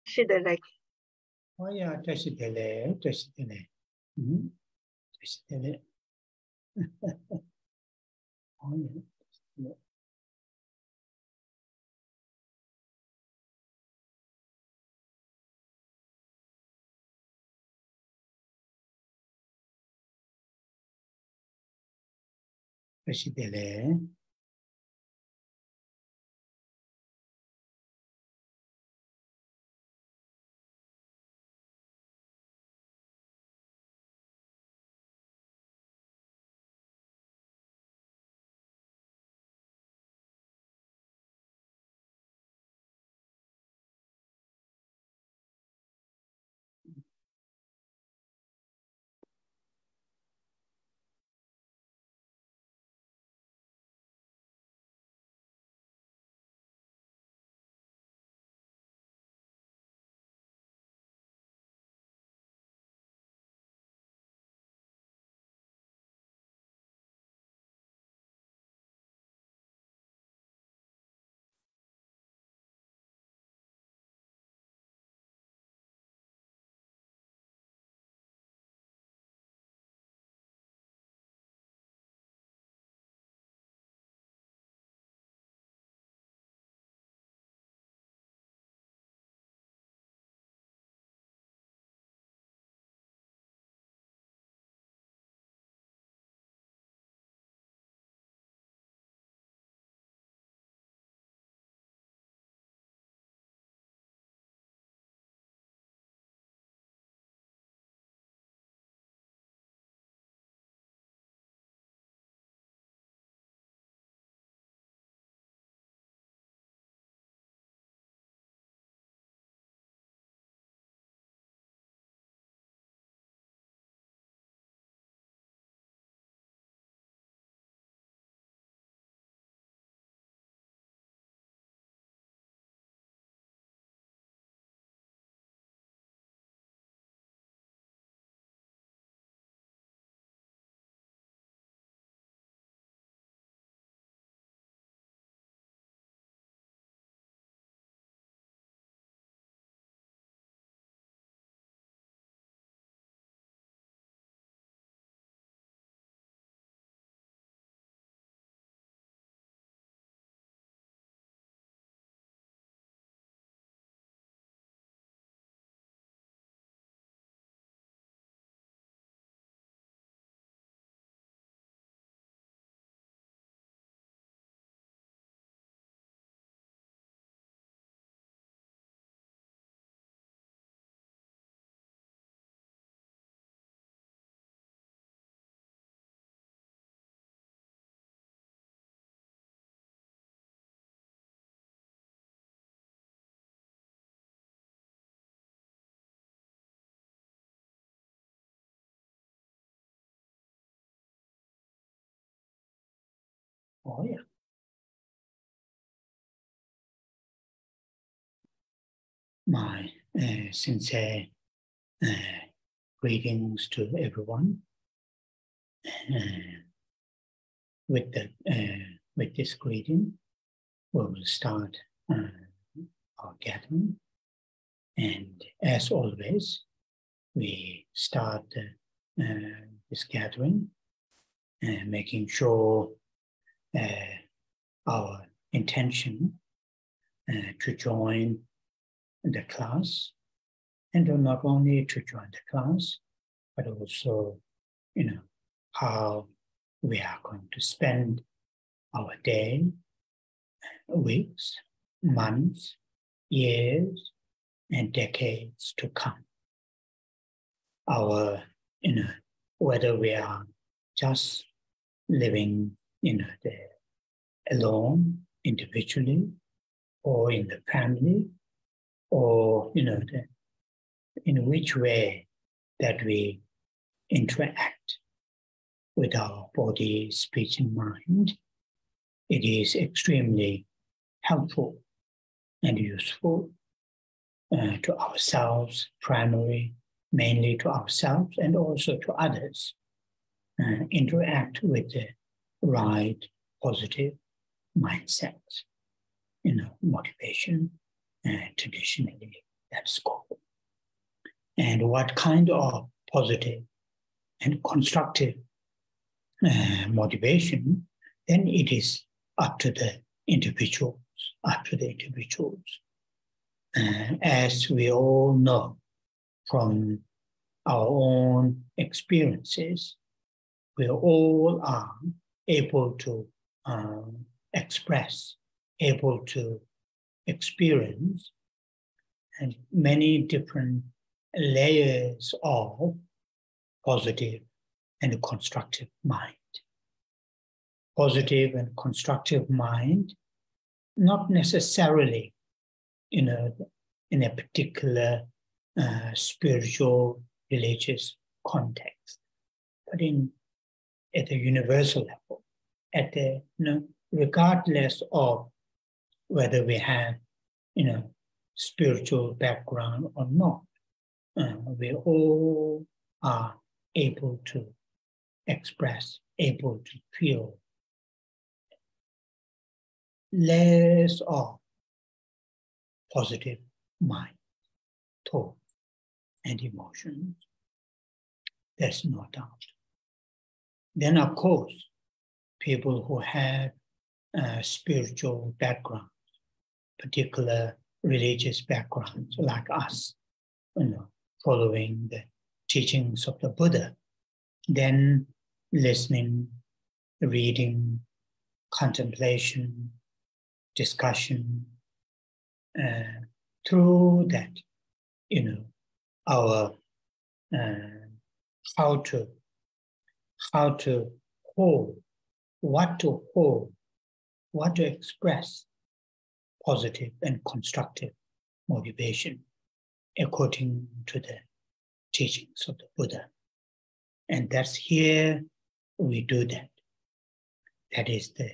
Tashi. Oh yeah, Tashi. Oh yeah. Tashi. Oh yeah. My sincere greetings to everyone. With this greeting, we will start our gathering. And as always, we start this gathering making sure our intention to join the class, and not only to join the class, but also, how we are going to spend our day, weeks, months, years, and decades to come. Our, whether we are just living, alone, individually, or in the family, or, in which way that we interact with our body, speech, and mind, it is extremely helpful and useful to ourselves, mainly to ourselves, and also to others. Interact with the right, positive mindset, motivation, traditionally that scope. And what kind of positive and constructive motivation, then it is up to the individuals, as we all know from our own experiences, we all are able to express, able to experience and many different layers of positive and constructive mind. Positive and constructive mind, not necessarily in a particular spiritual, religious context, but at a universal level, regardless of whether we have spiritual background or not, we all are able to express, able to feel layers of positive mind, thought, and emotions. There's no doubt. Then, of course, people who have spiritual backgrounds, particular religious backgrounds like us, following the teachings of the Buddha, then listening, reading, contemplation, discussion, through that, our how to hold, what to express positive and constructive motivation according to the teachings of the Buddha. And that's here we do that. That is the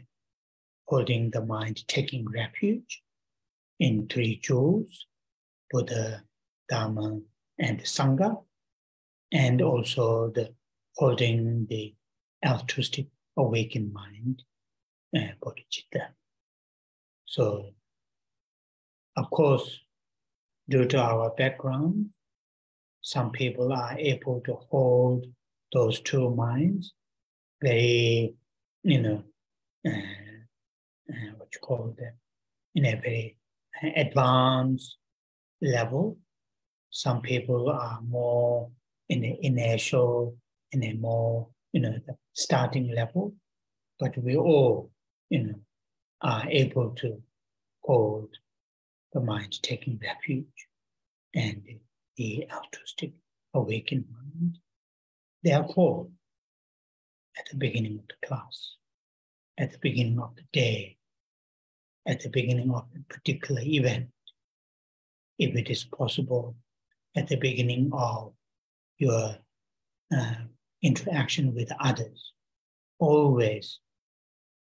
holding the mind, taking refuge in three jewels, Buddha, Dharma, and Sangha, and also the holding the altruistic awakened mind, bodhicitta. So, of course, due to our background, some people are able to hold those two minds very, in a very advanced level. Some people are more in the initial, in a more, the starting level. But we all, are able to hold the mind taking refuge and the altruistic awakened mind. Therefore, at the beginning of the class, at the beginning of the day, at the beginning of a particular event, if it is possible, at the beginning of your interaction with others, always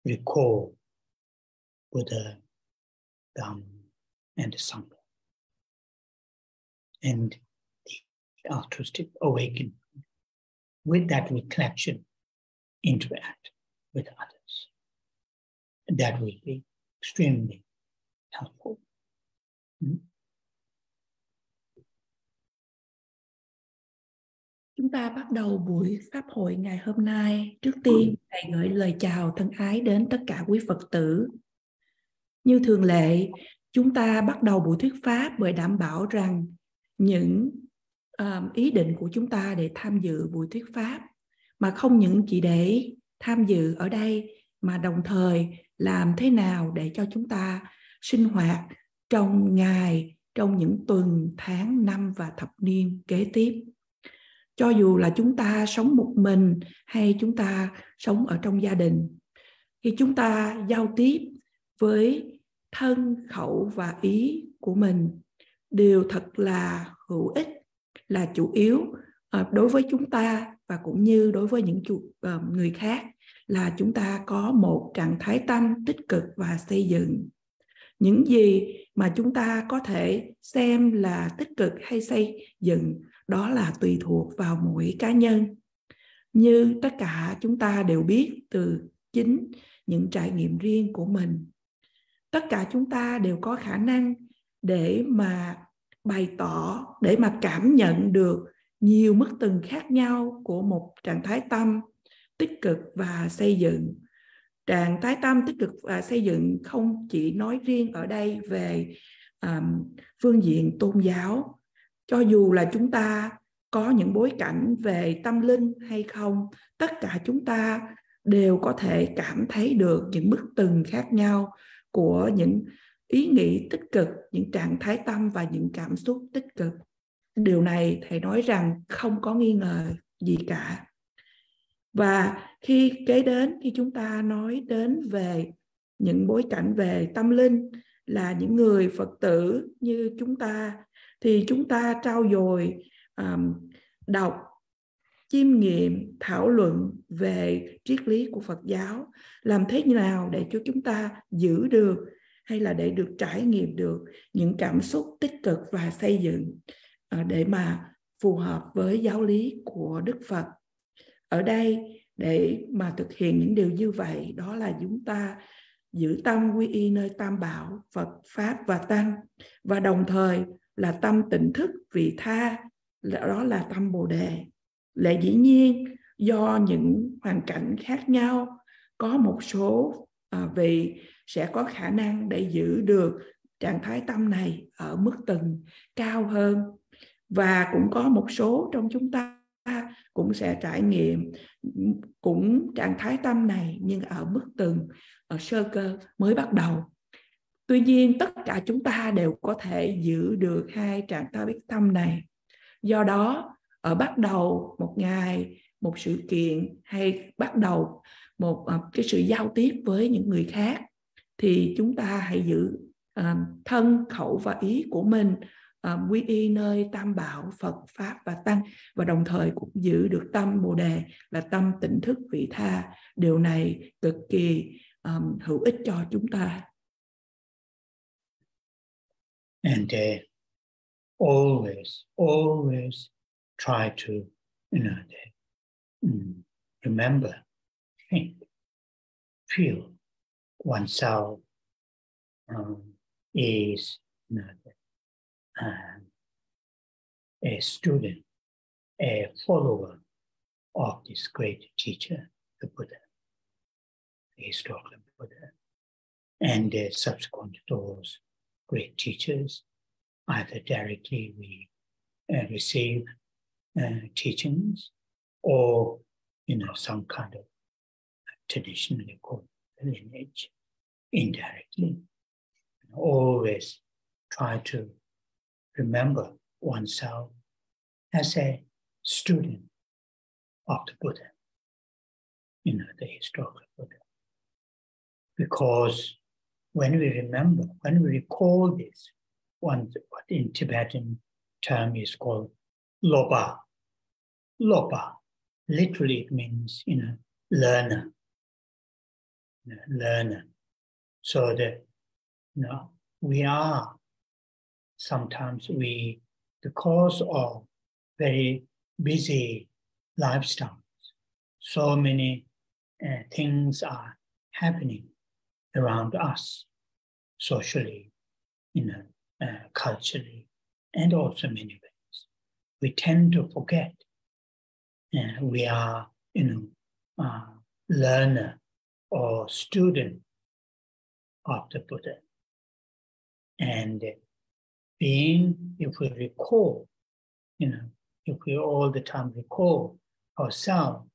recall Buddha, Dhamma, and Sangha, and the altruistic awakening. With that reflection, interact with others. That will be extremely helpful. Chúng ta bắt đầu buổi pháp hội ngày hôm nay. Trước tiên, thầy gửi lời chào thân ái đến tất cả quý Phật tử. Như thường lệ, chúng ta bắt đầu buổi thuyết pháp bởi đảm bảo rằng những ý định của chúng ta để tham dự buổi thuyết pháp, mà không những chỉ để tham dự ở đây, mà đồng thời làm thế nào để cho chúng ta sinh hoạt trong ngày, trong những tuần, tháng, năm và thập niên kế tiếp. Cho dù là chúng ta sống một mình hay chúng ta sống ở trong gia đình, khi chúng ta giao tiếp với thân, khẩu và ý của mình đều thật là hữu ích, là chủ yếu đối với chúng ta và cũng như đối với những người khác, là chúng ta có một trạng thái tâm tích cực và xây dựng. Những gì mà chúng ta có thể xem là tích cực hay xây dựng, đó là tùy thuộc vào mỗi cá nhân. Như tất cả chúng ta đều biết từ chính những trải nghiệm riêng của mình, tất cả chúng ta đều có khả năng để mà bày tỏ, để mà cảm nhận được nhiều mức từng khác nhau của một trạng thái tâm tích cực và xây dựng. Trạng thái tâm tích cực và xây dựng không chỉ nói riêng ở đây về phương diện tôn giáo. Cho dù là chúng ta có những bối cảnh về tâm linh hay không, tất cả chúng ta đều có thể cảm thấy được những mức từng khác nhau của những ý nghĩ tích cực, những trạng thái tâm và những cảm xúc tích cực. Điều này thầy nói rằng không có nghi ngờ gì cả. Và khi chúng ta nói đến về những bối cảnh về tâm linh, là những người Phật tử như chúng ta, thì chúng ta trau dồi đọc, chiêm nghiệm, thảo luận về triết lý của Phật giáo, làm thế nào để cho chúng ta giữ được hay là để được trải nghiệm được những cảm xúc tích cực và xây dựng để mà phù hợp với giáo lý của Đức Phật. Ở đây để mà thực hiện những điều như vậy, đó là chúng ta giữ tâm quy y nơi Tam Bảo, Phật, Pháp và Tăng, và đồng thời là tâm tỉnh thức vị tha, đó là tâm Bồ Đề. Lẽ dĩ nhiên do những hoàn cảnh khác nhau, có một số vị sẽ có khả năng để giữ được trạng thái tâm này ở mức tầng cao hơn, và cũng có một số trong chúng ta cũng sẽ trải nghiệm cũng trạng thái tâm này nhưng ở mức tầng ở sơ cơ mới bắt đầu. Tuy nhiên tất cả chúng ta đều có thể giữ được hai trạng thái tâm này. Do đó ở bắt đầu một ngày, một sự kiện, hay bắt đầu một cái sự giao tiếp với những người khác, thì chúng ta hãy giữ thân, khẩu và ý của mình quy y nơi Tam Bảo, Phật, Pháp và Tăng, và đồng thời cũng giữ được tâm Bồ Đề là tâm tỉnh thức vị tha. Điều này cực kỳ hữu ích cho chúng ta. And always try to, remember, think, feel oneself is a student, a follower of this great teacher, the Buddha, the historical Buddha, and subsequent those great teachers. Either directly we receive teachings, or some kind of traditionally called lineage indirectly. Always try to remember oneself as a student of the Buddha, the historical Buddha. Because when we recall this, what in Tibetan term is called lopa. Lopa, literally it means, learner. Learner. So that, we are, sometimes because of very busy lifestyles, so many things are happening around us, socially, culturally, and also many ways. We tend to forget we are, learner or student of the Buddha. And if we recall, if we all the time recall ourselves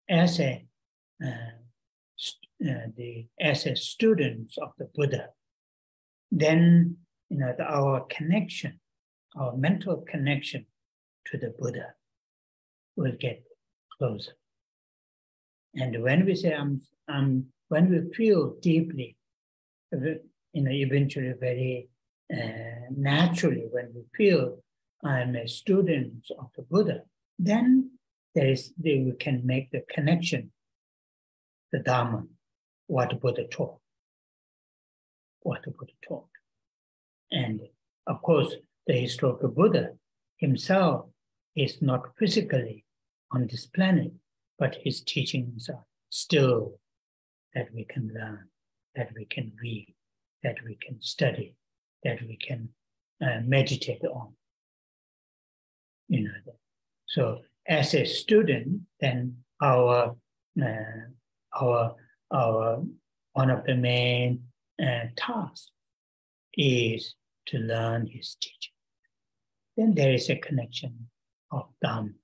as a students of the Buddha, then our connection, our mental connection to the Buddha will get closer. And when we say when we feel deeply, eventually very naturally, when we feel I'm a student of the Buddha, then we can make the connection, the Dharma, what Buddha taught. And of course, the historical Buddha himself is not physically on this planet, but his teachings are still that we can learn, that we can read, that we can study, that we can meditate on. So as a student, then our one of the main tasks is to learn his teaching. Then there is a connection of Dhamma.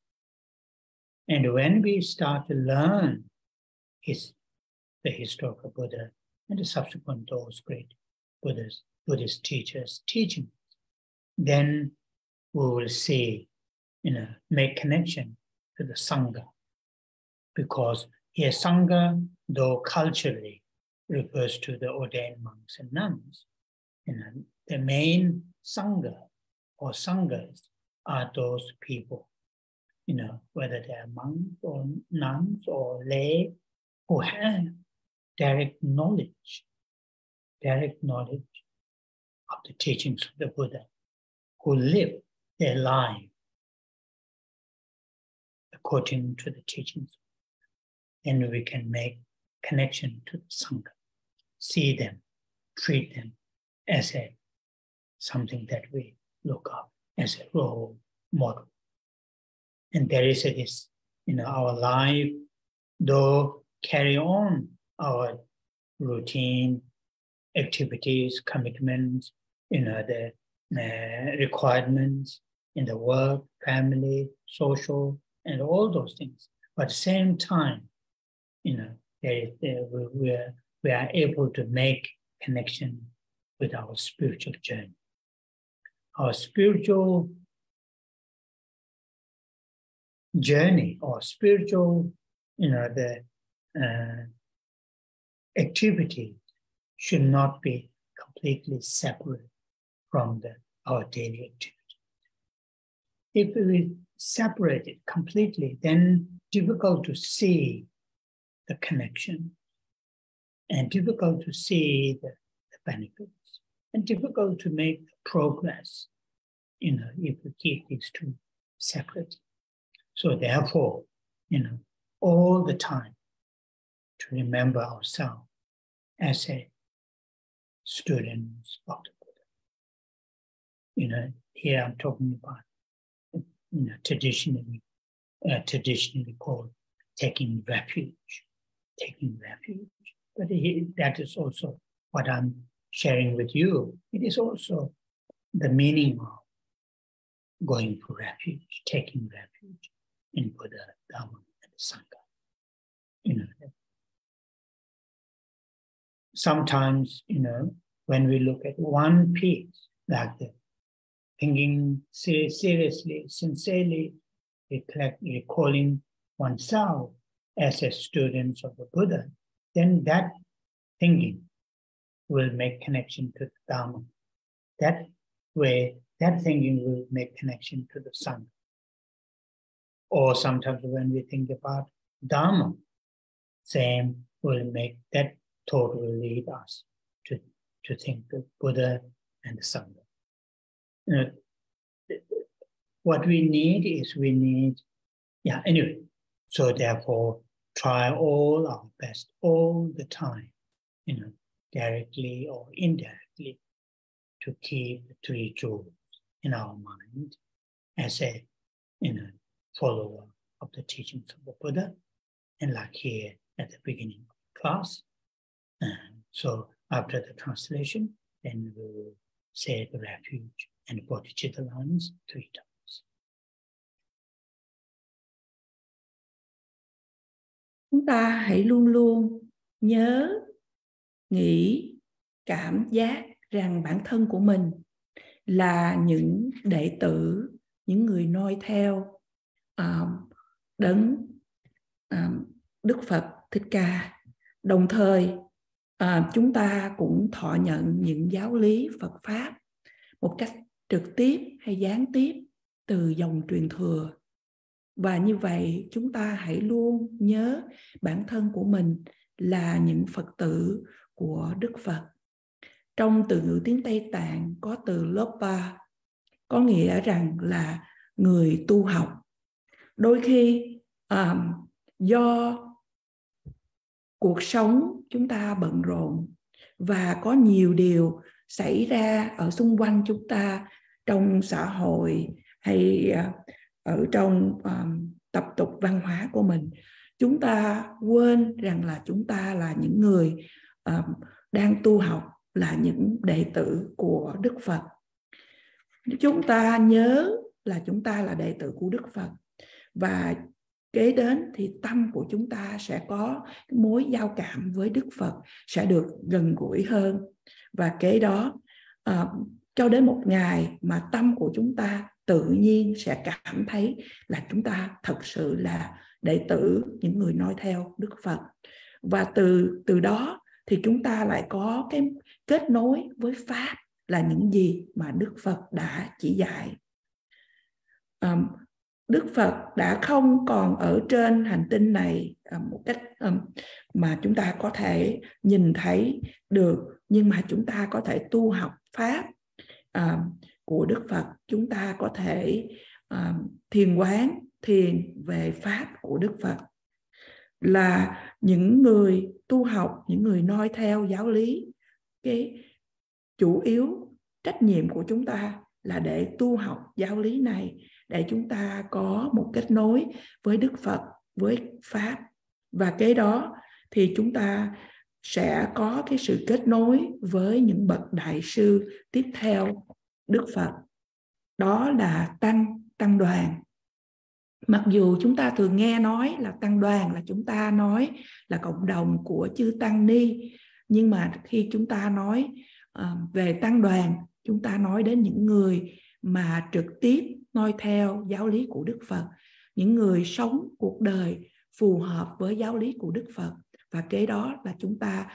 And when we start to learn the historical Buddha and the subsequent those great Buddhist teachers' teaching, then we will see, make connection to the Sangha. Because here Sangha, though culturally refers to the ordained monks and nuns, the main Sangha or Sanghas are those people, whether they are monks or nuns or lay, who have direct knowledge of the teachings of the Buddha, who live their life according to the teachings. And we can make connection to the Sangha, see them, treat them as something that we look up as a role model. And there is this, our life, though carry on our routine activities, commitments, the requirements in the work, family, social, and all those things. But at the same time, we are able to make connection with our spiritual journey. Our spiritual journey or spiritual, the activity should not be completely separate from our daily activity. If we separate it completely, then difficult to see the connection and difficult to see the benefits and difficult to make progress, if we keep these two separate. So therefore, all the time to remember ourselves as a students of the Buddha. Here I'm talking about, traditionally called taking refuge. But that is also what I'm sharing with you. It is also the meaning of going for refuge, taking refuge in Buddha, Dhamma, and Sangha. Sometimes, when we look at one piece, like the thinking seriously, sincerely, recalling oneself as a student of the Buddha, then that thinking will make connection to the Dhamma. That way, that thinking will make connection to the Sangha. Or sometimes when we think about Dhamma, same will make that thought will lead us to think the Buddha and the Sangha. What we need is anyway. So therefore, try all our best all the time, directly or indirectly, to keep the three jewels in our mind as a follower of the teachings of the Buddha, and like here at the beginning of the class. And so after the translation, then we will say the refuge and bodhicitta lines 3 times. Chúng ta hãy luôn luôn nhớ, nghĩ, cảm giác rằng bản thân của mình là những đệ tử, những người noi theo đấng Đức Phật Thích Ca. Đồng thời chúng ta cũng thọ nhận những giáo lý Phật Pháp một cách trực tiếp hay gián tiếp từ dòng truyền thừa. Và như vậy chúng ta hãy luôn nhớ bản thân của mình là những Phật tử của Đức Phật. Trong từ ngữ tiếng Tây Tạng có từ Lopa, có nghĩa rằng là người tu học. Đôi khi do cuộc sống chúng ta bận rộn và có nhiều điều xảy ra ở xung quanh chúng ta, trong xã hội hay ở trong tập tục văn hóa của mình. Chúng ta quên rằng là chúng ta là những người đang tu học, là những đệ tử của Đức Phật. Chúng ta nhớ là chúng ta là đệ tử của Đức Phật, và kế đến thì tâm của chúng ta sẽ có mối giao cảm với Đức Phật, sẽ được gần gũi hơn. Và kế đó cho đến một ngày mà tâm của chúng ta tự nhiên sẽ cảm thấy là chúng ta thật sự là đệ tử, những người noi theo Đức Phật. Và từ đó thì chúng ta lại có cái kết nối với Pháp, là những gì mà Đức Phật đã chỉ dạy. Đức Phật đã không còn ở trên hành tinh này một cách mà chúng ta có thể nhìn thấy được, nhưng mà chúng ta có thể tu học Pháp của Đức Phật. Chúng ta có thể thiền quán, thiền về Pháp của Đức Phật. Là những người tu học, những người noi theo giáo lý, cái chủ yếu trách nhiệm của chúng ta là để tu học giáo lý này, để chúng ta có một kết nối với Đức Phật, với Pháp. Và kế đó thì chúng ta sẽ có cái sự kết nối với những bậc đại sư tiếp theo Đức Phật. Đó là tăng đoàn. Mặc dù chúng ta thường nghe nói là tăng đoàn, là chúng ta nói là cộng đồng của chư tăng ni, nhưng mà khi chúng ta nói về tăng đoàn, chúng ta nói đến những người mà trực tiếp noi theo giáo lý của Đức Phật, những người sống cuộc đời phù hợp với giáo lý của Đức Phật. Và kế đó là chúng ta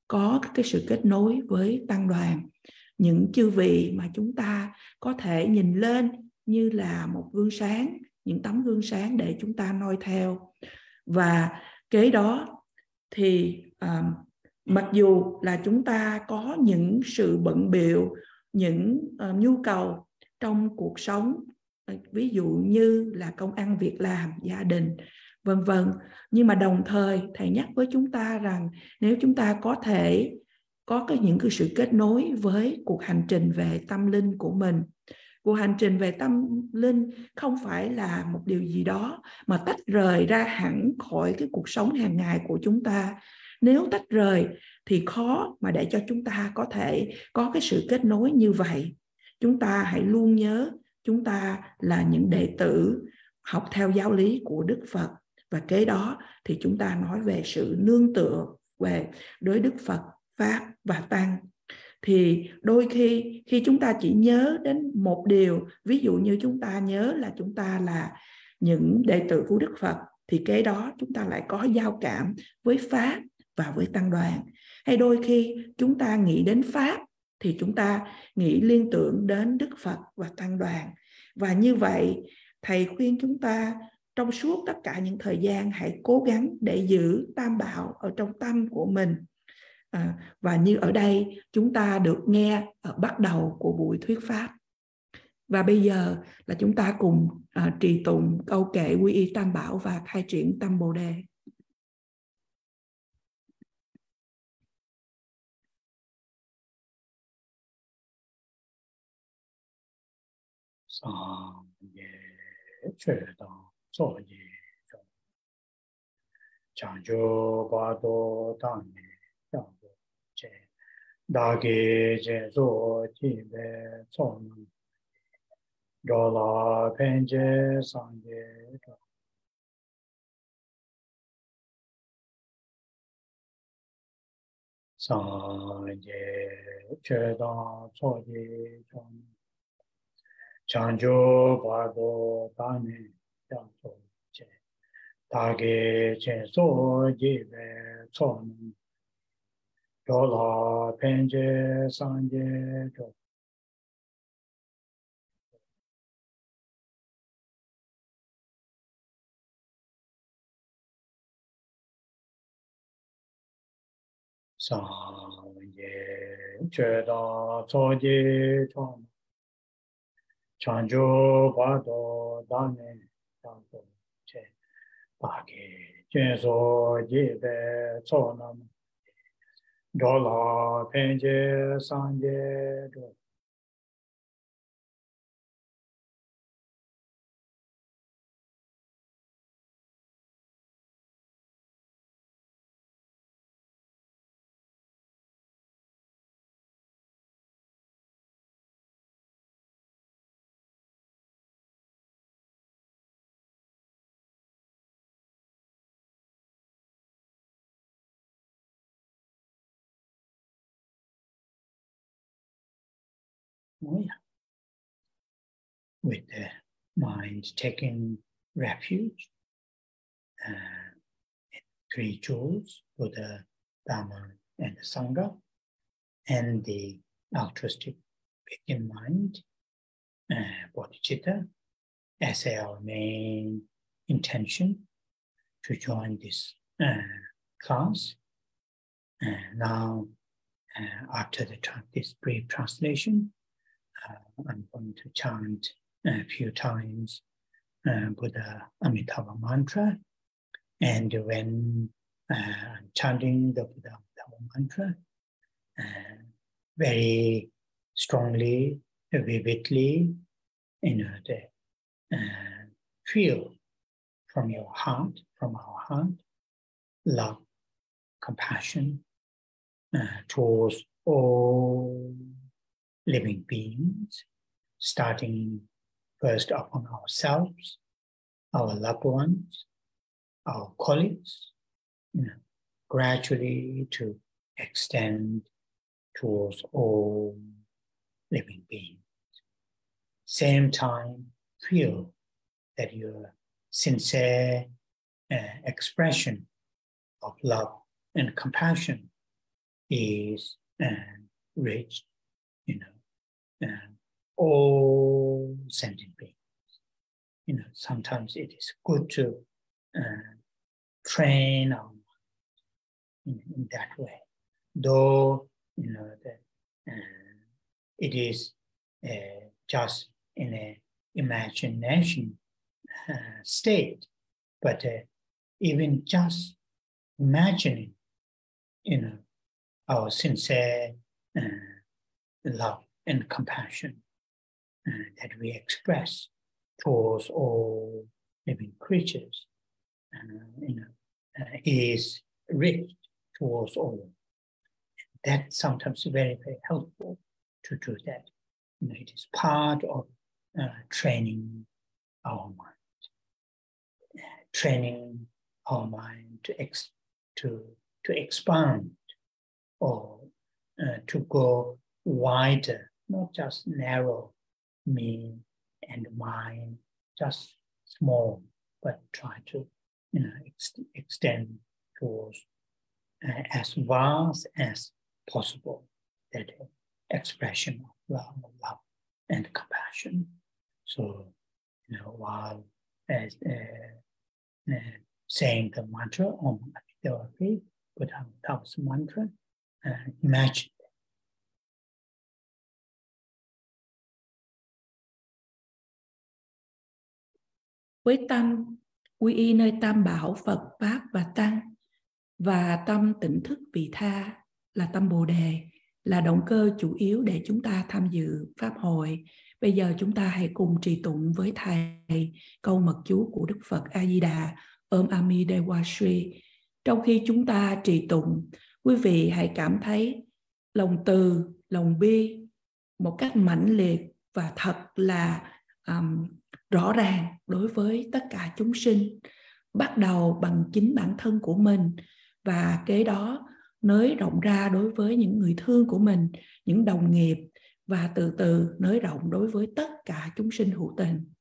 có cái sự kết nối với tăng đoàn, những chư vị mà chúng ta có thể nhìn lên như là một gương sáng, những tấm gương sáng để chúng ta noi theo. Và kế đó thì mặc dù là chúng ta có những sự bận bịu, những nhu cầu trong cuộc sống, ví dụ như là công ăn việc làm, gia đình, vân vân, nhưng mà đồng thời thầy nhắc với chúng ta rằng nếu chúng ta có thể có những cái sự kết nối với cuộc hành trình về tâm linh của mình. Cuộc hành trình về tâm linh không phải là một điều gì đó mà tách rời ra hẳn khỏi cái cuộc sống hàng ngày của chúng ta. Nếu tách rời thì khó mà để cho chúng ta có thể có cái sự kết nối như vậy. Chúng ta hãy luôn nhớ chúng ta là những đệ tử học theo giáo lý của Đức Phật. Và kế đó thì chúng ta nói về sự nương tựa về đối Đức Phật, Pháp và Tăng. Thì đôi khi chúng ta chỉ nhớ đến một điều, ví dụ như chúng ta nhớ là chúng ta là những đệ tử của Đức Phật, thì kế đó chúng ta lại có giao cảm với Pháp và với tăng đoàn. Hay đôi khi chúng ta nghĩ đến Pháp thì chúng ta nghĩ liên tưởng đến Đức Phật và tăng đoàn. Và như vậy thầy khuyên chúng ta trong suốt tất cả những thời gian hãy cố gắng để giữ tam bảo ở trong tâm của mình. Và như ở đây chúng ta được nghe ở bắt đầu của buổi thuyết pháp. Và bây giờ là chúng ta cùng trì tụng câu kệ quy y tam bảo và khai triển tâm Bồ Đề. Dāgī jēzō jībē tsōnū dōlā pēnjē sāngjē dō sāngjē chēdā tsōjī chōnū chāngjō bādō dāni jāsō jē dāgī jēzō jībē tsōnū dōlā pēnjē sāngjē dō sāngjē chēdā tsōjī chōnū chāngjō bādō dāni jāsō jē dāgī jēzō jībē tsōnū Đó là thiên chế sang chế được. With the mind taking refuge in three jewels, Buddha, Dharma, and the Sangha, and the altruistic in mind, bodhicitta, as our main intention to join this class. Now, after this brief translation, I'm going to chant a few times Buddha Amitabha mantra, and when I'm chanting the Buddha Amitabha mantra, very strongly, vividly, feel from your heart, from our heart, love, compassion towards all living beings, starting first upon ourselves, our loved ones, our colleagues, gradually to extend towards all living beings. Same time, feel that your sincere expression of love and compassion is reached, all sentient beings. Sometimes it is good to train our mind in that way. Though, it is just in an imagination state, but even just imagining, our sincere love and compassion that we express towards all living creatures, is rich towards all. That's sometimes very, very helpful to do that. It is part of training our mind, training our mind to expand or to go wider, not just narrow, me and mine, just small, but try to extend towards as vast as possible that expression of love and compassion. So, while saying the mantra Om Amitabha Buddha Amitabha's mantra, imagine. Với tâm quy y nơi tam bảo Phật, Pháp và Tăng, và tâm tỉnh thức vị tha là tâm Bồ Đề, là động cơ chủ yếu để chúng ta tham dự Pháp hội. Bây giờ chúng ta hãy cùng trì tụng với Thầy câu mật chú của Đức Phật A-di-đà Om Ami Dewa Shri. Trong khi chúng ta trì tụng, quý vị hãy cảm thấy lòng từ, lòng bi một cách mãnh liệt và thật là rõ ràng đối với tất cả chúng sinh, bắt đầu bằng chính bản thân của mình và kế đó nới rộng ra đối với những người thương của mình, những đồng nghiệp, và từ từ nới rộng đối với tất cả chúng sinh hữu tình.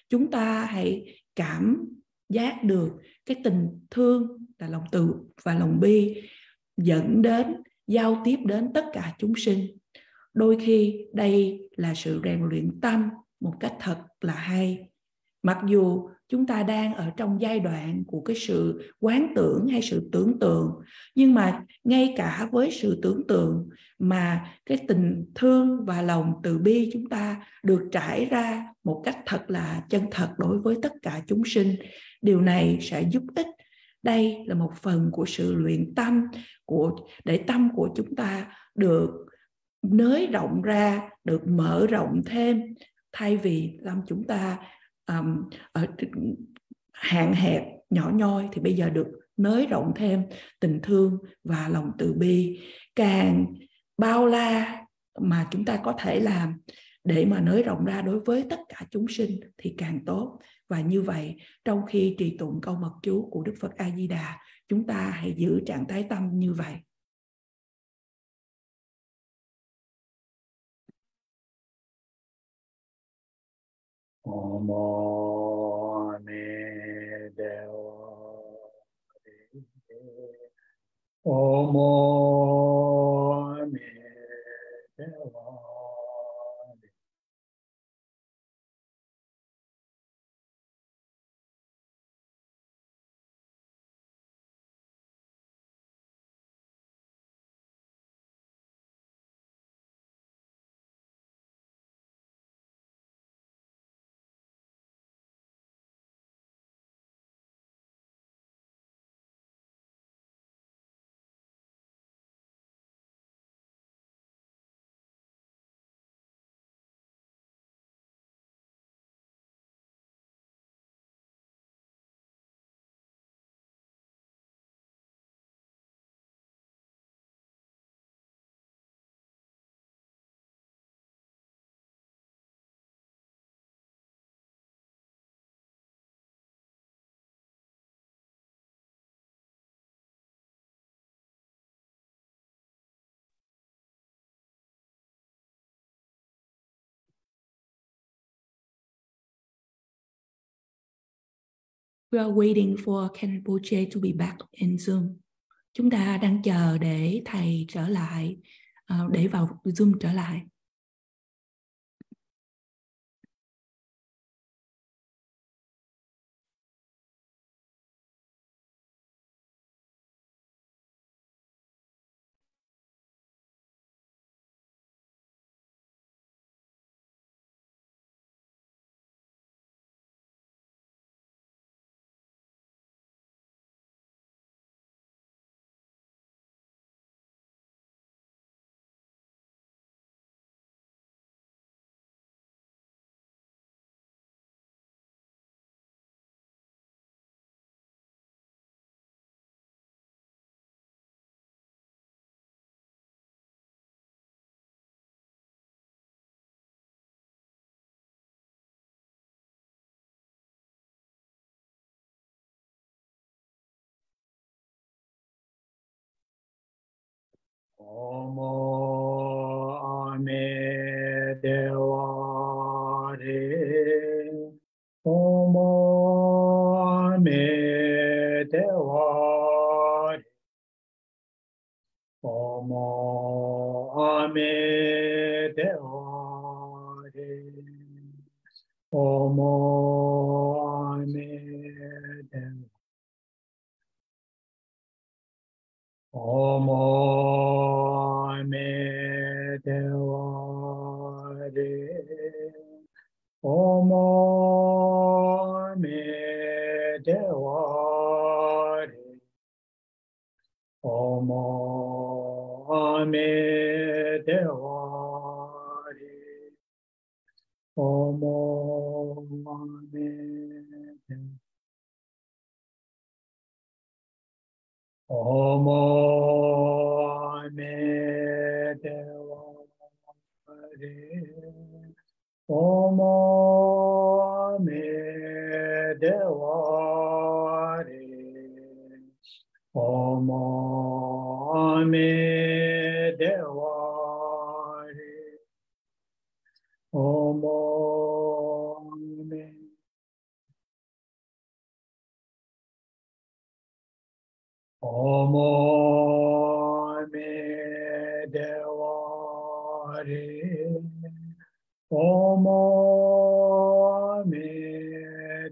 Chúng ta hãy cảm giác được cái tình thương là lòng từ và lòng bi dẫn đến giao tiếp đến tất cả chúng sinh. Đôi khi đây là sự rèn luyện tâm một cách thật là hay. Mặc dù chúng ta đang ở trong giai đoạn của cái sự quán tưởng hay sự tưởng tượng, nhưng mà ngay cả với sự tưởng tượng mà cái tình thương và lòng từ bi chúng ta được trải ra một cách thật là chân thật đối với tất cả chúng sinh. Điều này sẽ giúp ích Đây là một phần của sự luyện tâm, để tâm của chúng ta được nới rộng ra, được mở rộng thêm, thay vì làm chúng ta ở hạn hẹp, nhỏ nhoi, thì bây giờ được nới rộng thêm tình thương và lòng từ bi. Càng bao la mà chúng ta có thể làm để mà nới rộng ra đối với tất cả chúng sinh thì càng tốt. Và như vậy, trong khi trì tụng câu mật chú của Đức Phật A Di Đà, chúng ta hãy giữ trạng thái tâm như vậy. Omo ne dewa, Omo ne dewa. We are waiting for Khen Rinpoche to be back in Zoom. Chúng ta đang chờ để thầy trở lại, để vào Zoom trở lại. Omo ame dewa re, Omo ame dewa re, Omo ame dewa re, Omo ame dewa. Omo ame dewa re, Omo ame dewa re, Omo ame dewa re, Omo ame dewa. Omo ame dewa re, Omo ame dewa re, Omo ame dewa re, Omo ame. Omo ame dewa re, Omo ame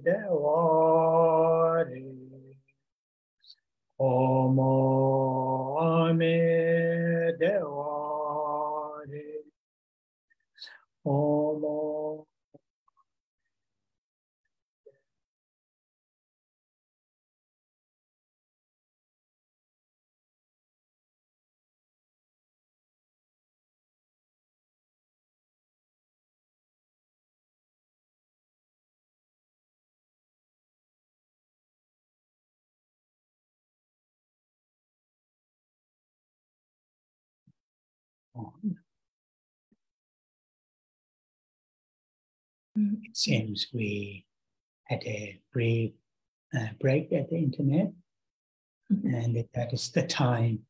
dewa re, Omo ame dewa re, Omo. on. It seems we had a brief break at the internet, and that is the time,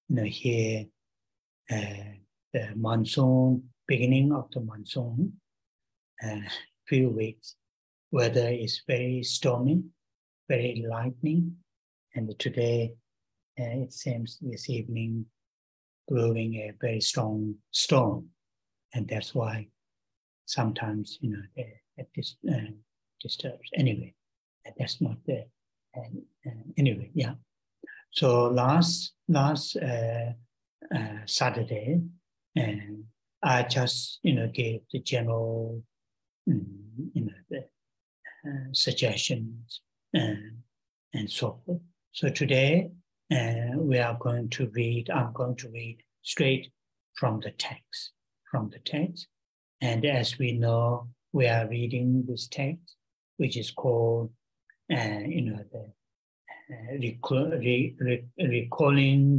here, the monsoon, beginning of the monsoon, few weeks, weather is very stormy, very lightning, and today it seems this evening brewing a very strong storm, and that's why sometimes it disturbs. Anyway, that's not the anyway. Yeah. So last Saturday, and I just gave the general the suggestions and so forth. So today we are going to read. I'm going to read straight from the text. And as we know, we are reading this text, which is called, recalling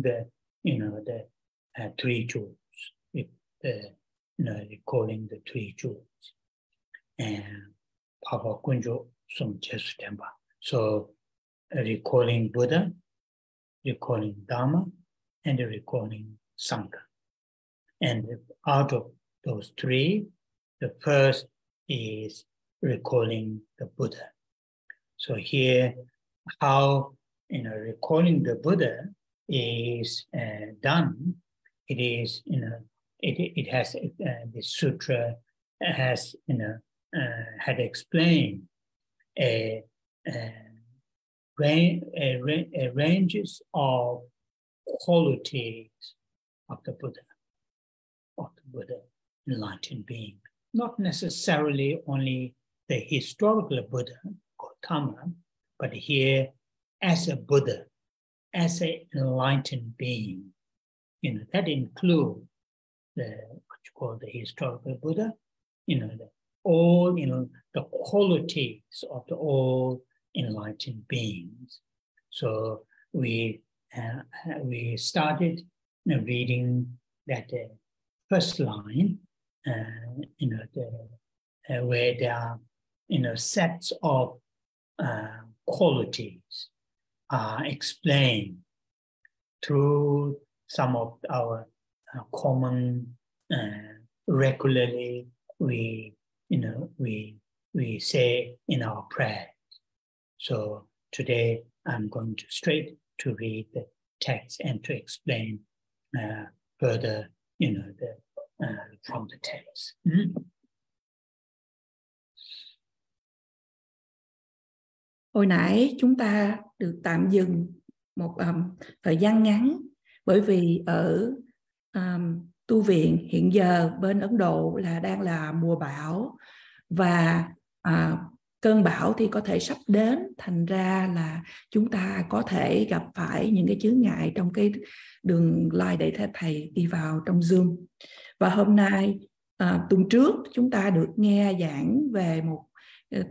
the, three jewels. Recalling the three jewels. And Papa Kunjo Sum Jesu Temba. So recalling Buddha, recalling Dharma, and recalling Sangha. And out of those three, the first is recalling the Buddha. So here, how recalling the Buddha is done. It is it has the sutra has had explained ranges of qualities of the Buddha, enlightened being. Not necessarily only the historical Buddha, Gautama, but here as a Buddha, as an enlightened being. That includes what you call the historical Buddha, all the qualities of the all enlightened beings. So we started reading that first line, where there are sets of qualities are explained through some of our common, regularly we say in our prayer. So today I'm going to straight to read the text and to explain further, from the text. Hồi nãy chúng ta được tạm dừng một thời gian ngắn, bởi vì ở tu viện hiện giờ bên Ấn Độ đang là mùa bão, và cơn bão thì có thể sắp đến, thành ra là chúng ta có thể gặp phải những cái chướng ngại trong cái đường live để thầy đi vào trong Zoom. Và hôm nay, tuần trước chúng ta được nghe giảng về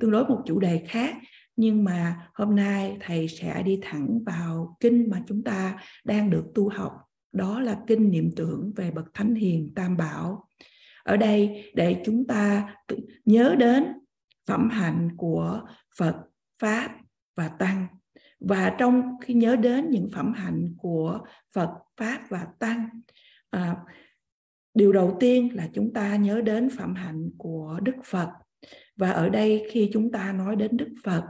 tương đối một chủ đề khác, nhưng mà hôm nay thầy sẽ đi thẳng vào kinh mà chúng ta đang được tu học, đó là kinh niệm tưởng về bậc thánh hiền Tam Bảo. Ở đây để chúng ta nhớ đến phẩm hạnh của Phật, Pháp và Tăng. Và trong khi nhớ đến những phẩm hạnh của Phật, Pháp và Tăng, điều đầu tiên là chúng ta nhớ đến phẩm hạnh của Đức Phật. Và ở đây khi chúng ta nói đến Đức Phật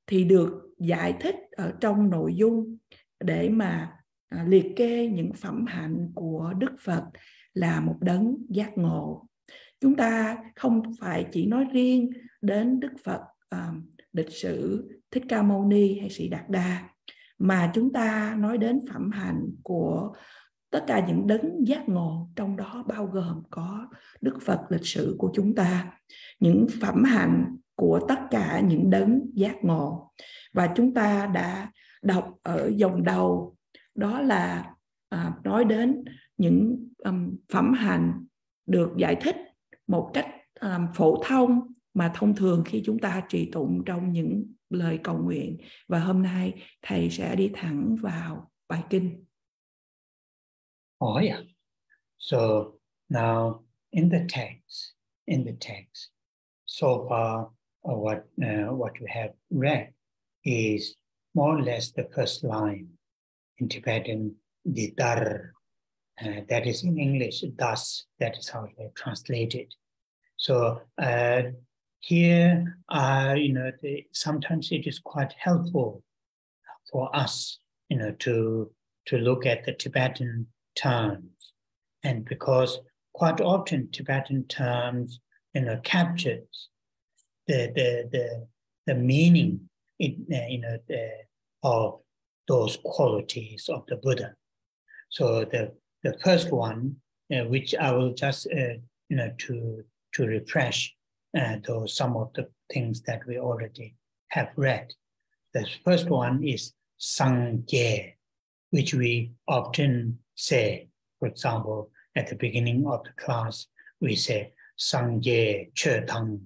thì được giải thích ở trong nội dung để mà liệt kê những phẩm hạnh của Đức Phật là một đấng giác ngộ. Chúng ta không phải chỉ nói riêng đến Đức Phật lịch sử Thích Ca Mâu Ni hay Sĩ Đạt Đa, mà chúng ta nói đến phẩm hạnh của tất cả những đấng giác ngộ, trong đó bao gồm có Đức Phật lịch sử của chúng ta, những phẩm hạnh của tất cả những đấng giác ngộ. Và chúng ta đã đọc ở dòng đầu, đó là nói đến những phẩm hạnh được giải thích một cách phổ thông mà thông thường khi chúng ta trì tụng trong những lời cầu nguyện. Và hôm nay thầy sẽ đi thẳng vào bài kinh. Oh yeah. So now in the text, so far what you have read is more or less the first line in Tibetan, the dar, that is in English, thus, that is how they translate it. So here, sometimes it is quite helpful for us, to look at the Tibetan terms, and because quite often Tibetan terms, captures the meaning, of those qualities of the Buddha. So the first one, which I will just, to refresh some of the things that we already have read. The first one is Sangye, which we often say. For example, at the beginning of the class, we say Sangye Chötang,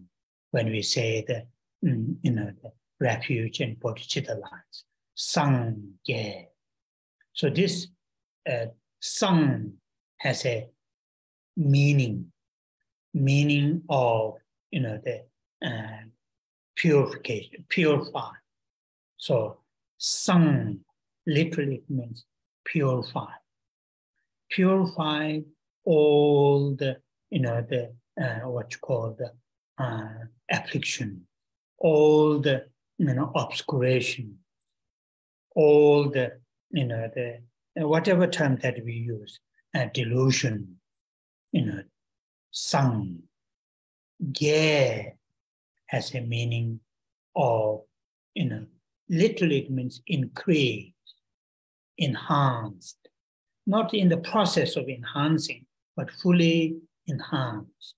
when we say the refuge and bodhicitta lines. Sangye. So this sang has a meaning of the purification, purify. So sang literally means purify all the what you call the affliction, all the obscuration, all the whatever term that we use, delusion, sang. Ge has a meaning of, literally it means increase, enhanced, not in the process of enhancing, but fully enhanced.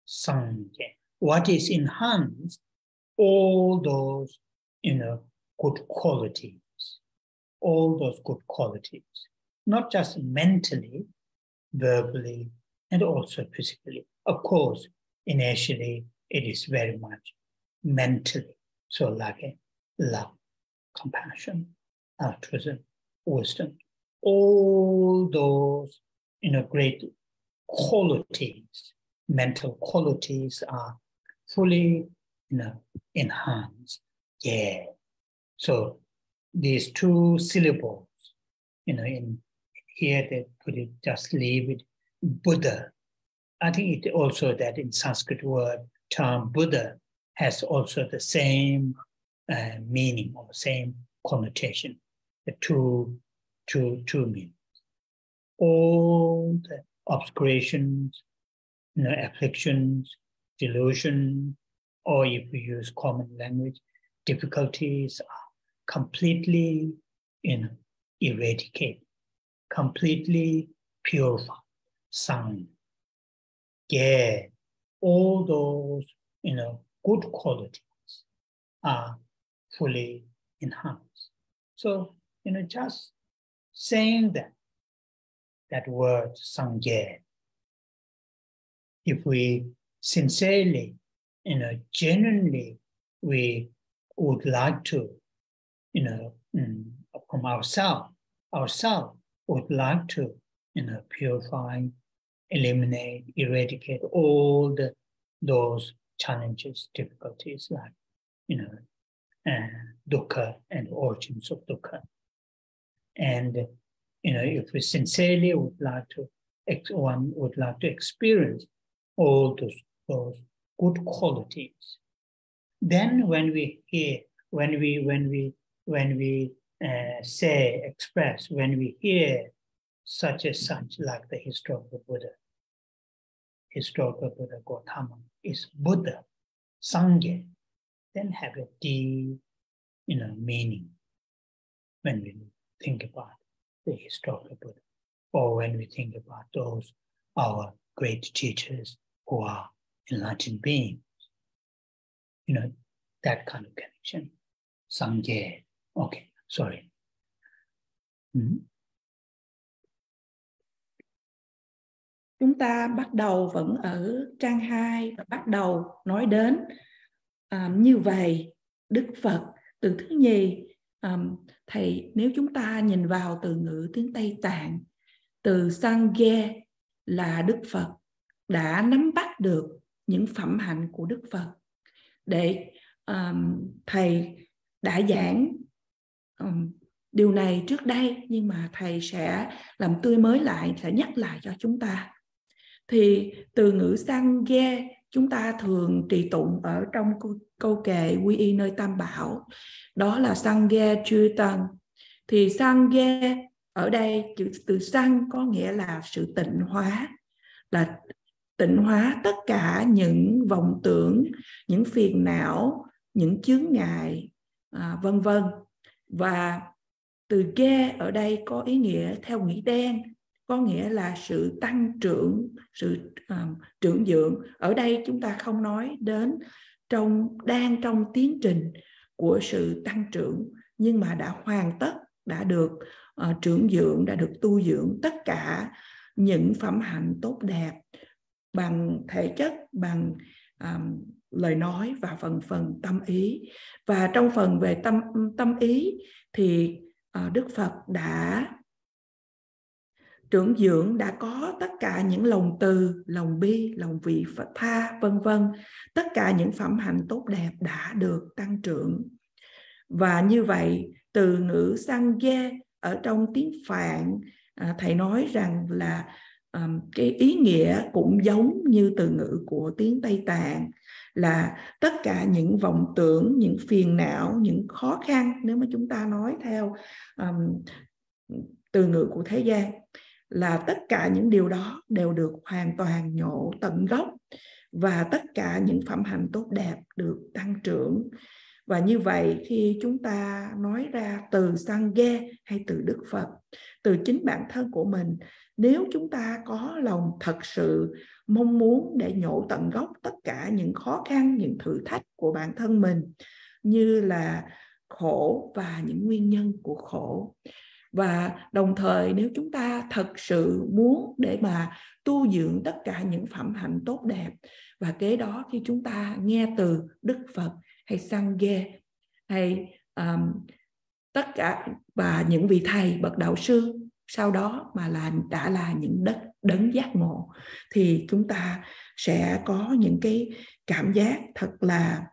Sangye. What is enhanced? All those, good qualities. All those good qualities, not just mentally, verbally, and also physically. Of course, initially, it is very much mentally. So like love, compassion, altruism, wisdom, all those, great qualities, mental qualities are fully, enhanced. Yeah. So these two syllables, in here they put it, just leave it, Buddha. I think it also that in Sanskrit word term Buddha has also the same meaning or same connotation. The two meanings. All the obscurations, afflictions, delusion, or if we use common language, difficulties are completely, eradicated, completely purified. Sang. Yeah, all those, good qualities are fully enhanced. So, just saying that word sangye, if we sincerely, genuinely, we would like to, from ourselves would like to, purify, eliminate, eradicate all those challenges, difficulties like, dukkha and origins of dukkha. And, if we sincerely would like to, one would like to experience all those good qualities, then when we hear, when we say, express, when we hear such as such, like the historical Buddha Gautama is Buddha, Sangye, then have a deep, meaning when we think about the historical Buddha, or when we think about those, our great teachers who are enlightened beings, that kind of connection. Sangye. Okay, sorry. Chúng ta bắt đầu vẫn ở trang 2 và bắt đầu nói đến như vậy Đức Phật. Từ thứ nhì, thầy, nếu chúng ta nhìn vào từ ngữ tiếng Tây Tạng, từ Sangye là Đức Phật đã nắm bắt được những phẩm hạnh của Đức Phật để thầy đã giảng điều này trước đây, nhưng mà thầy sẽ làm tươi mới lại, sẽ nhắc lại cho chúng ta. Thì từ ngữ Sangha chúng ta thường trì tụng ở trong câu kệ quy y nơi Tam Bảo, đó là Sangha chư tăng. Thì Sangha ở đây từ sang có nghĩa là sự tịnh hóa, là tịnh hóa tất cả những vọng tưởng, những phiền não, những chướng ngại, vân vân. Và từ ge ở đây có ý nghĩa theo nghĩa đen, có nghĩa là sự tăng trưởng, sự trưởng dưỡng. Ở đây chúng ta không nói đến đang trong tiến trình của sự tăng trưởng, nhưng mà đã hoàn tất, đã được trưởng dưỡng, đã được tu dưỡng tất cả những phẩm hạnh tốt đẹp bằng thể chất, bằng lời nói và phần tâm ý. Và trong phần về tâm ý thì Đức Phật đã trưởng dưỡng, đã có tất cả những lòng từ, lòng bi, lòng vị Phật tha, vân vân. Tất cả những phẩm hạnh tốt đẹp đã được tăng trưởng. Và như vậy, từ ngữ Sangha ở trong tiếng Phạn, thầy nói rằng là cái ý nghĩa cũng giống như từ ngữ của tiếng Tây Tạng, là tất cả những vọng tưởng, những phiền não, những khó khăn, nếu mà chúng ta nói theo từ ngữ của thế gian, là tất cả những điều đó đều được hoàn toàn nhổ tận gốc, và tất cả những phẩm hạnh tốt đẹp được tăng trưởng. Và như vậy khi chúng ta nói ra từ Sangha hay từ Đức Phật, từ chính bản thân của mình, nếu chúng ta có lòng thật sự mong muốn để nhổ tận gốc tất cả những khó khăn, những thử thách của bản thân mình, như là khổ và những nguyên nhân của khổ, và đồng thời nếu chúng ta thật sự muốn để mà tu dưỡng tất cả những phẩm hạnh tốt đẹp, và kế đó khi chúng ta nghe từ Đức Phật hay Sangha hay tất cả và những vị thầy bậc đạo sư sau đó mà đã là những đấng giác ngộ, thì chúng ta sẽ có những cái cảm giác thật là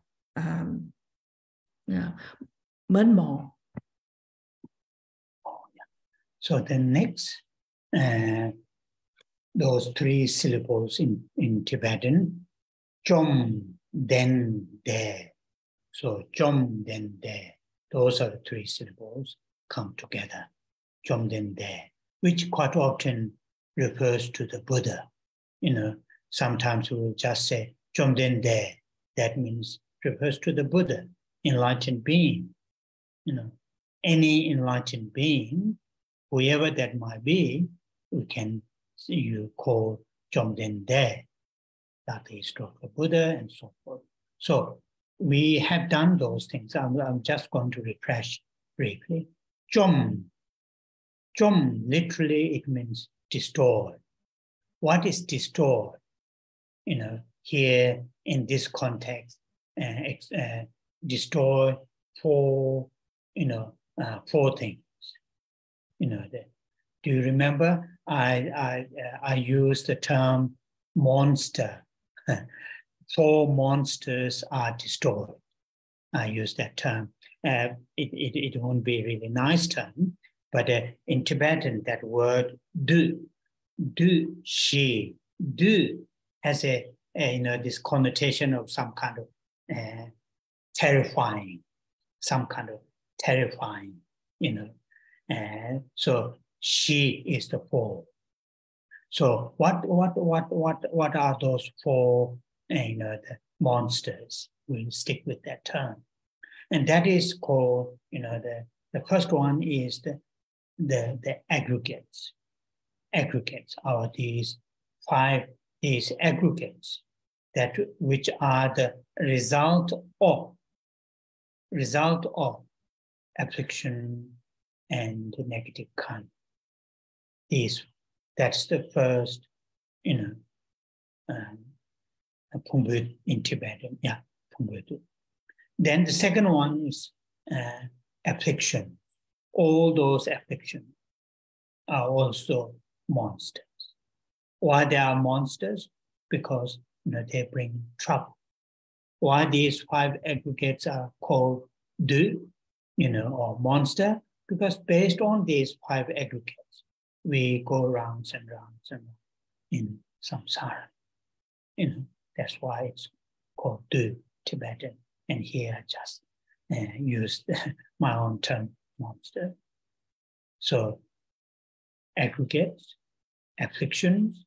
mến mộ. So the next, those three syllables in Tibetan, chom, den, de. So chom, den, de. Those are the three syllables come together. Chom, den, de, which quite often refers to the Buddha. You know, sometimes we will just say chom, den, de. That means refers to the Buddha, enlightened being. You know, any enlightened being, whoever that might be, you call chom, den, de. That is the Buddha and so forth. So we have done those things. I'm just going to refresh briefly. Chom. Chom, literally it means destroy. What is destroy? You know, here in this context, destroy four things. You know, do you remember? I used the term monster. 4 monsters are destroyed. I use that term. It won't be a really nice term, but in Tibetan, that word du, she, du has this connotation of some kind of terrifying, so she is the 4. So what are those 4 the monsters? We'll stick with that term. And that is called, the first one is the aggregates. Aggregates are these aggregates which are the result of affliction and the negative kind. That's the first, Pumbud in Tibetan. Yeah, Pumbud. Then the second one is affliction. All those afflictions are also monsters. Why they are monsters? Because they bring trouble. Why these 5 aggregates are called du, or monster? Because based on these 5 aggregates, we go rounds and rounds and rounds in samsara. That's why it's called du, Tibetan. And here I just used my own term, monster. So aggregates, afflictions,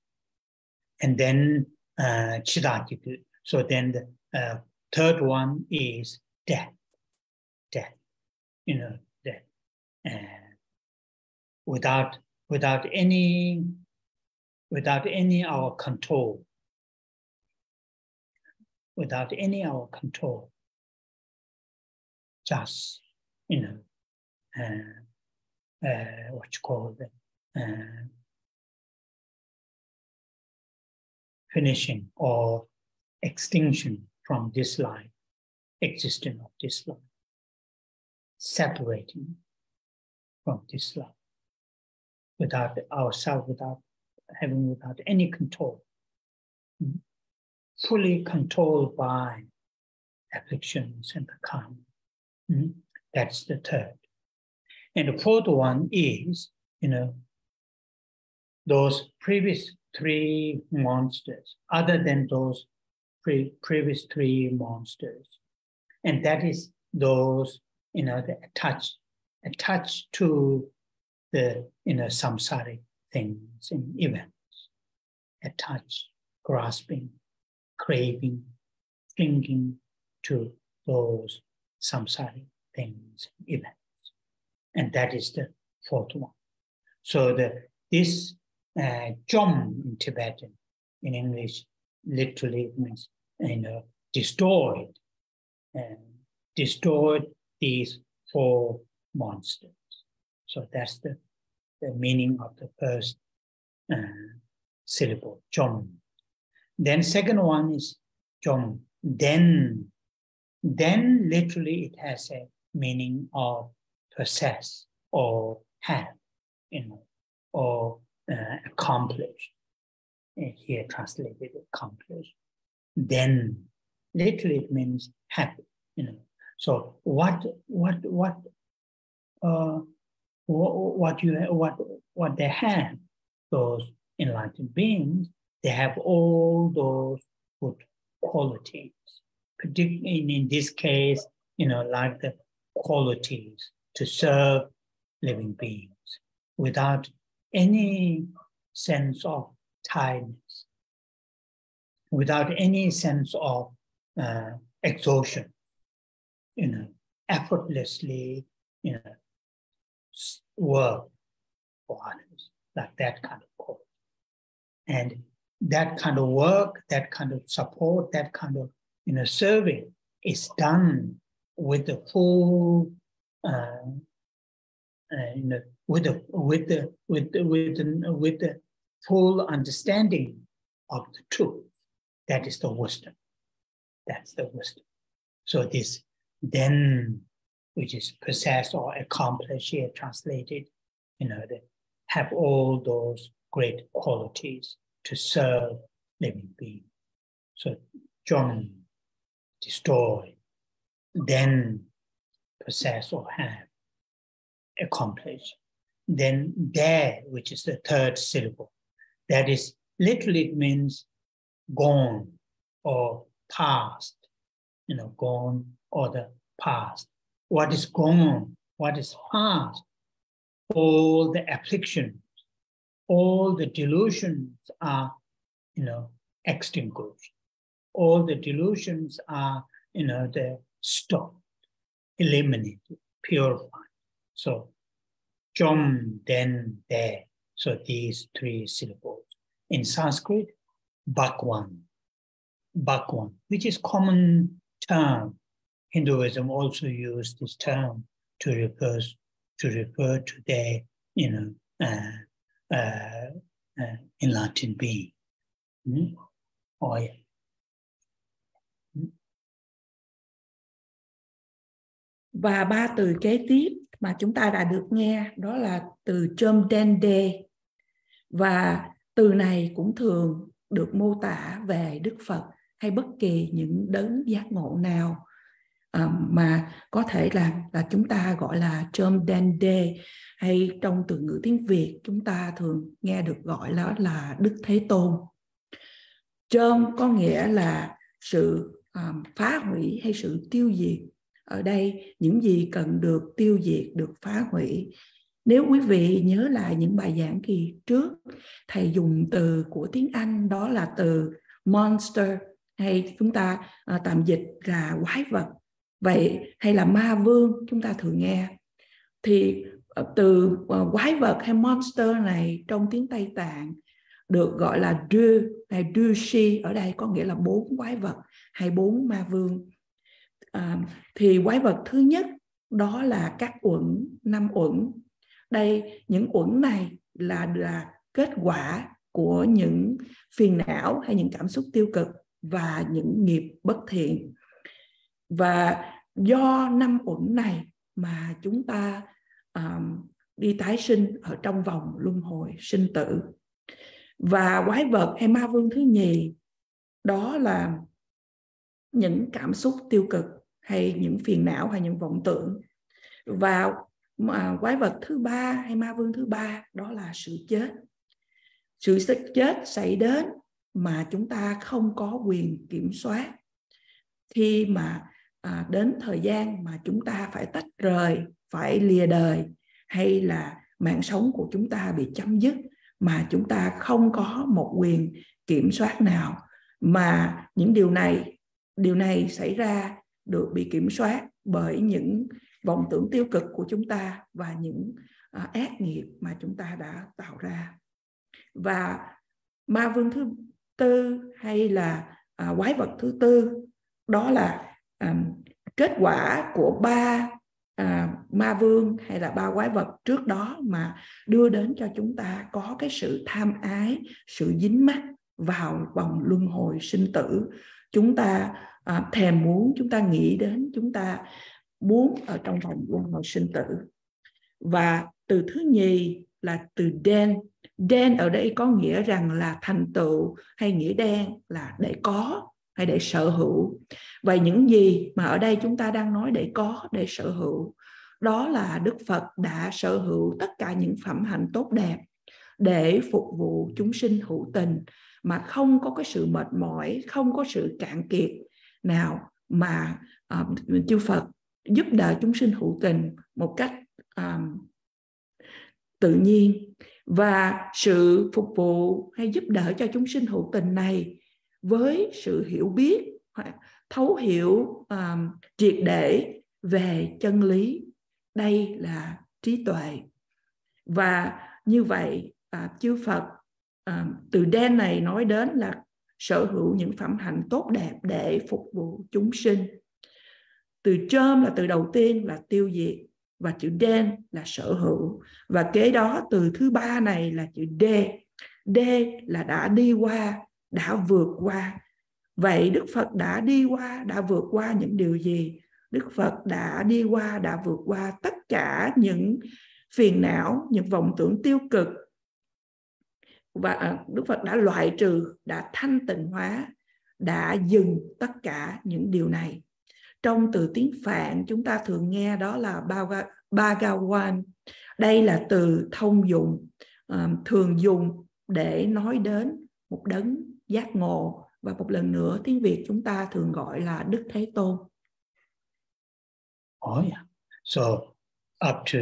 and then chidatiku. So then the third one is death. Death. Death. Without any our control. Without any our control. Just, what you call it, finishing or extinction from this life, existence of this life, separating from this life, without ourselves, without any control, fully controlled by afflictions and the karma. That's the third. And the fourth one is, those previous 3 monsters, other than those previous 3 monsters. And that is those, that attached to the, samsaric things and events. Attached, grasping, craving, clinging to those samsaric things and events. And that is the fourth one. So this jom in Tibetan, in English, literally means, destroyed. Destroyed these 4 monsters. So that's the meaning of the first syllable, jom. Then second one is jom. Then literally it has a meaning of possess or have, or accomplish. Here translated accomplish. Then literally it means happy. So what they have, those enlightened beings, they have all those good qualities. Particularly in this case, like the qualities to serve living beings without any sense of tiredness, without any sense of exhaustion, effortlessly, work for others, like that kind of quality. And that kind of work, that kind of support, that kind of serving is done with the full, with the full understanding of the truth. That is the wisdom. That's the wisdom. So this then, which is possess or accomplish here translated, they have all those great qualities to serve living beings. So John, destroy, then possess or have, accomplish. Then there, which is the third syllable, that is literally it means gone or past, gone or the past. What is gone? What is past? All the afflictions, all the delusions are, extinguished. All the delusions are, the stopped, eliminated, purified. So, jom, then, there. So these 3 syllables. In Sanskrit, Bhagwan, which is common term. Hinduism also used this term to refer to their, enlightened being. Oh, yeah. Và 3 từ kế tiếp mà chúng ta đã được nghe đó là từ chom den de. Và Từ này cũng thường được mô tả về Đức Phật hay bất kỳ những đấng giác ngộ nào, mà có thể là chúng ta gọi là Trôm Đen Đê, hay trong từ ngữ tiếng Việt chúng ta thường nghe được gọi là Đức Thế Tôn. Trôm có nghĩa là sự phá hủy hay sự tiêu diệt. Ở đây những gì cần được tiêu diệt, được phá hủy. Nếu quý vị nhớ lại những bài giảng kỳ trước, thầy dùng từ của tiếng Anh đó là từ monster, hay chúng ta tạm dịch là quái vật. Vậy hay là ma vương chúng ta thường nghe. Thì từ quái vật hay monster này trong tiếng Tây Tạng được gọi là Dư hay Dushi, ở đây có nghĩa là 4 quái vật hay 4 ma vương. Thì quái vật thứ nhất đó là các uẩn, 5 uẩn. Đây, những uẩn này là kết quả của những phiền não hay những cảm xúc tiêu cực và những nghiệp bất thiện. Và do 5 uẩn này mà chúng ta đi tái sinh ở trong vòng luân hồi sinh tử. Và quái vật hay ma vương thứ nhì đó là những cảm xúc tiêu cực hay những phiền não hay những vọng tưởng. Và quái vật thứ ba hay ma vương thứ ba đó là sự chết. Sự chết xảy đến mà chúng ta không có quyền kiểm soát. Khi mà đến thời gian mà chúng ta phải tách rời, phải lìa đời, hay là mạng sống của chúng ta bị chấm dứt mà chúng ta không có một quyền kiểm soát nào, mà những điều này xảy ra được bị kiểm soát bởi những vọng tưởng tiêu cực của chúng ta và những ác nghiệp mà chúng ta đã tạo ra. Và ma vương thứ tư hay là quái vật thứ tư đó là kết quả của 3 ma vương hay là 3 quái vật trước đó mà đưa đến cho chúng ta có cái sự tham ái, sự dính mắc vào vòng luân hồi sinh tử. Chúng ta thèm muốn, chúng ta nghĩ đến, chúng ta muốn ở trong vòng luân hồi sinh tử. Và từ thứ nhì là từ đen. Đen ở đây có nghĩa rằng là thành tựu, hay nghĩa đen là để có hay để sở hữu. Vậy những gì mà ở đây chúng ta đang nói để có, để sở hữu, đó là Đức Phật đã sở hữu tất cả những phẩm hạnh tốt đẹp để phục vụ chúng sinh hữu tình, mà không có cái sự mệt mỏi, không có sự cạn kiệt nào, mà chư Phật giúp đỡ chúng sinh hữu tình một cách tự nhiên. Và sự phục vụ hay giúp đỡ cho chúng sinh hữu tình này với sự hiểu biết, thấu hiểu triệt để về chân lý, đây là trí tuệ. Và như vậy chư Phật từ đen này nói đến là sở hữu những phẩm hạnh tốt đẹp để phục vụ chúng sinh. Từ trơm là từ đầu tiên là tiêu diệt, và chữ đen là sở hữu. Và kế đó từ thứ ba này là chữ đê. Đê là đã đi qua, đã vượt qua. Vậy Đức Phật đã đi qua, đã vượt qua những điều gì? Đức Phật đã đi qua, đã vượt qua tất cả những phiền não, những vọng tưởng tiêu cực. Và Đức Phật đã loại trừ, đã thanh tịnh hóa, đã dừng tất cả những điều này. Trong từ tiếng Phạn chúng ta thường nghe đó là Bhagawan. Đây là từ thông dụng, thường dùng để nói đến một đấng giác ngộ. Và một lần nữa tiếng Việt chúng ta thường gọi là Đức Thế Tôn. Oh yeah. So up to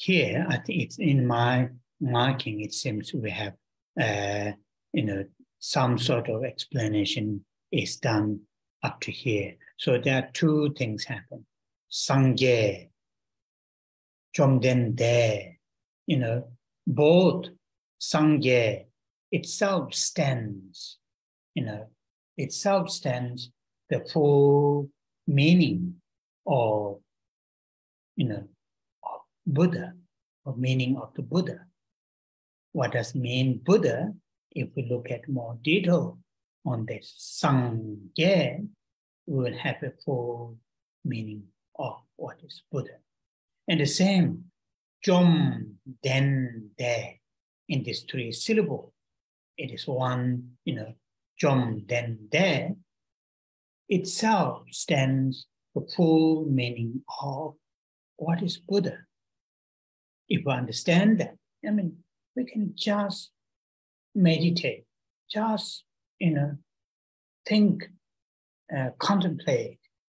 here, I think it's in my marking, it seems we have, some sort of explanation is done up to here. So there are two things happen. Sangye, Chomdende, both Sangye itself stands, itself stands the full meaning of, of Buddha, or meaning of the Buddha. What does mean Buddha? If we look at more detail on this, Sangye will have a full meaning of what is Buddha. And the same, Chom, Den, De, in these 3 syllables, it is one, Chom Den De, itself stands the full meaning of what is Buddha. If we understand that, we can just meditate, just, think, contemplate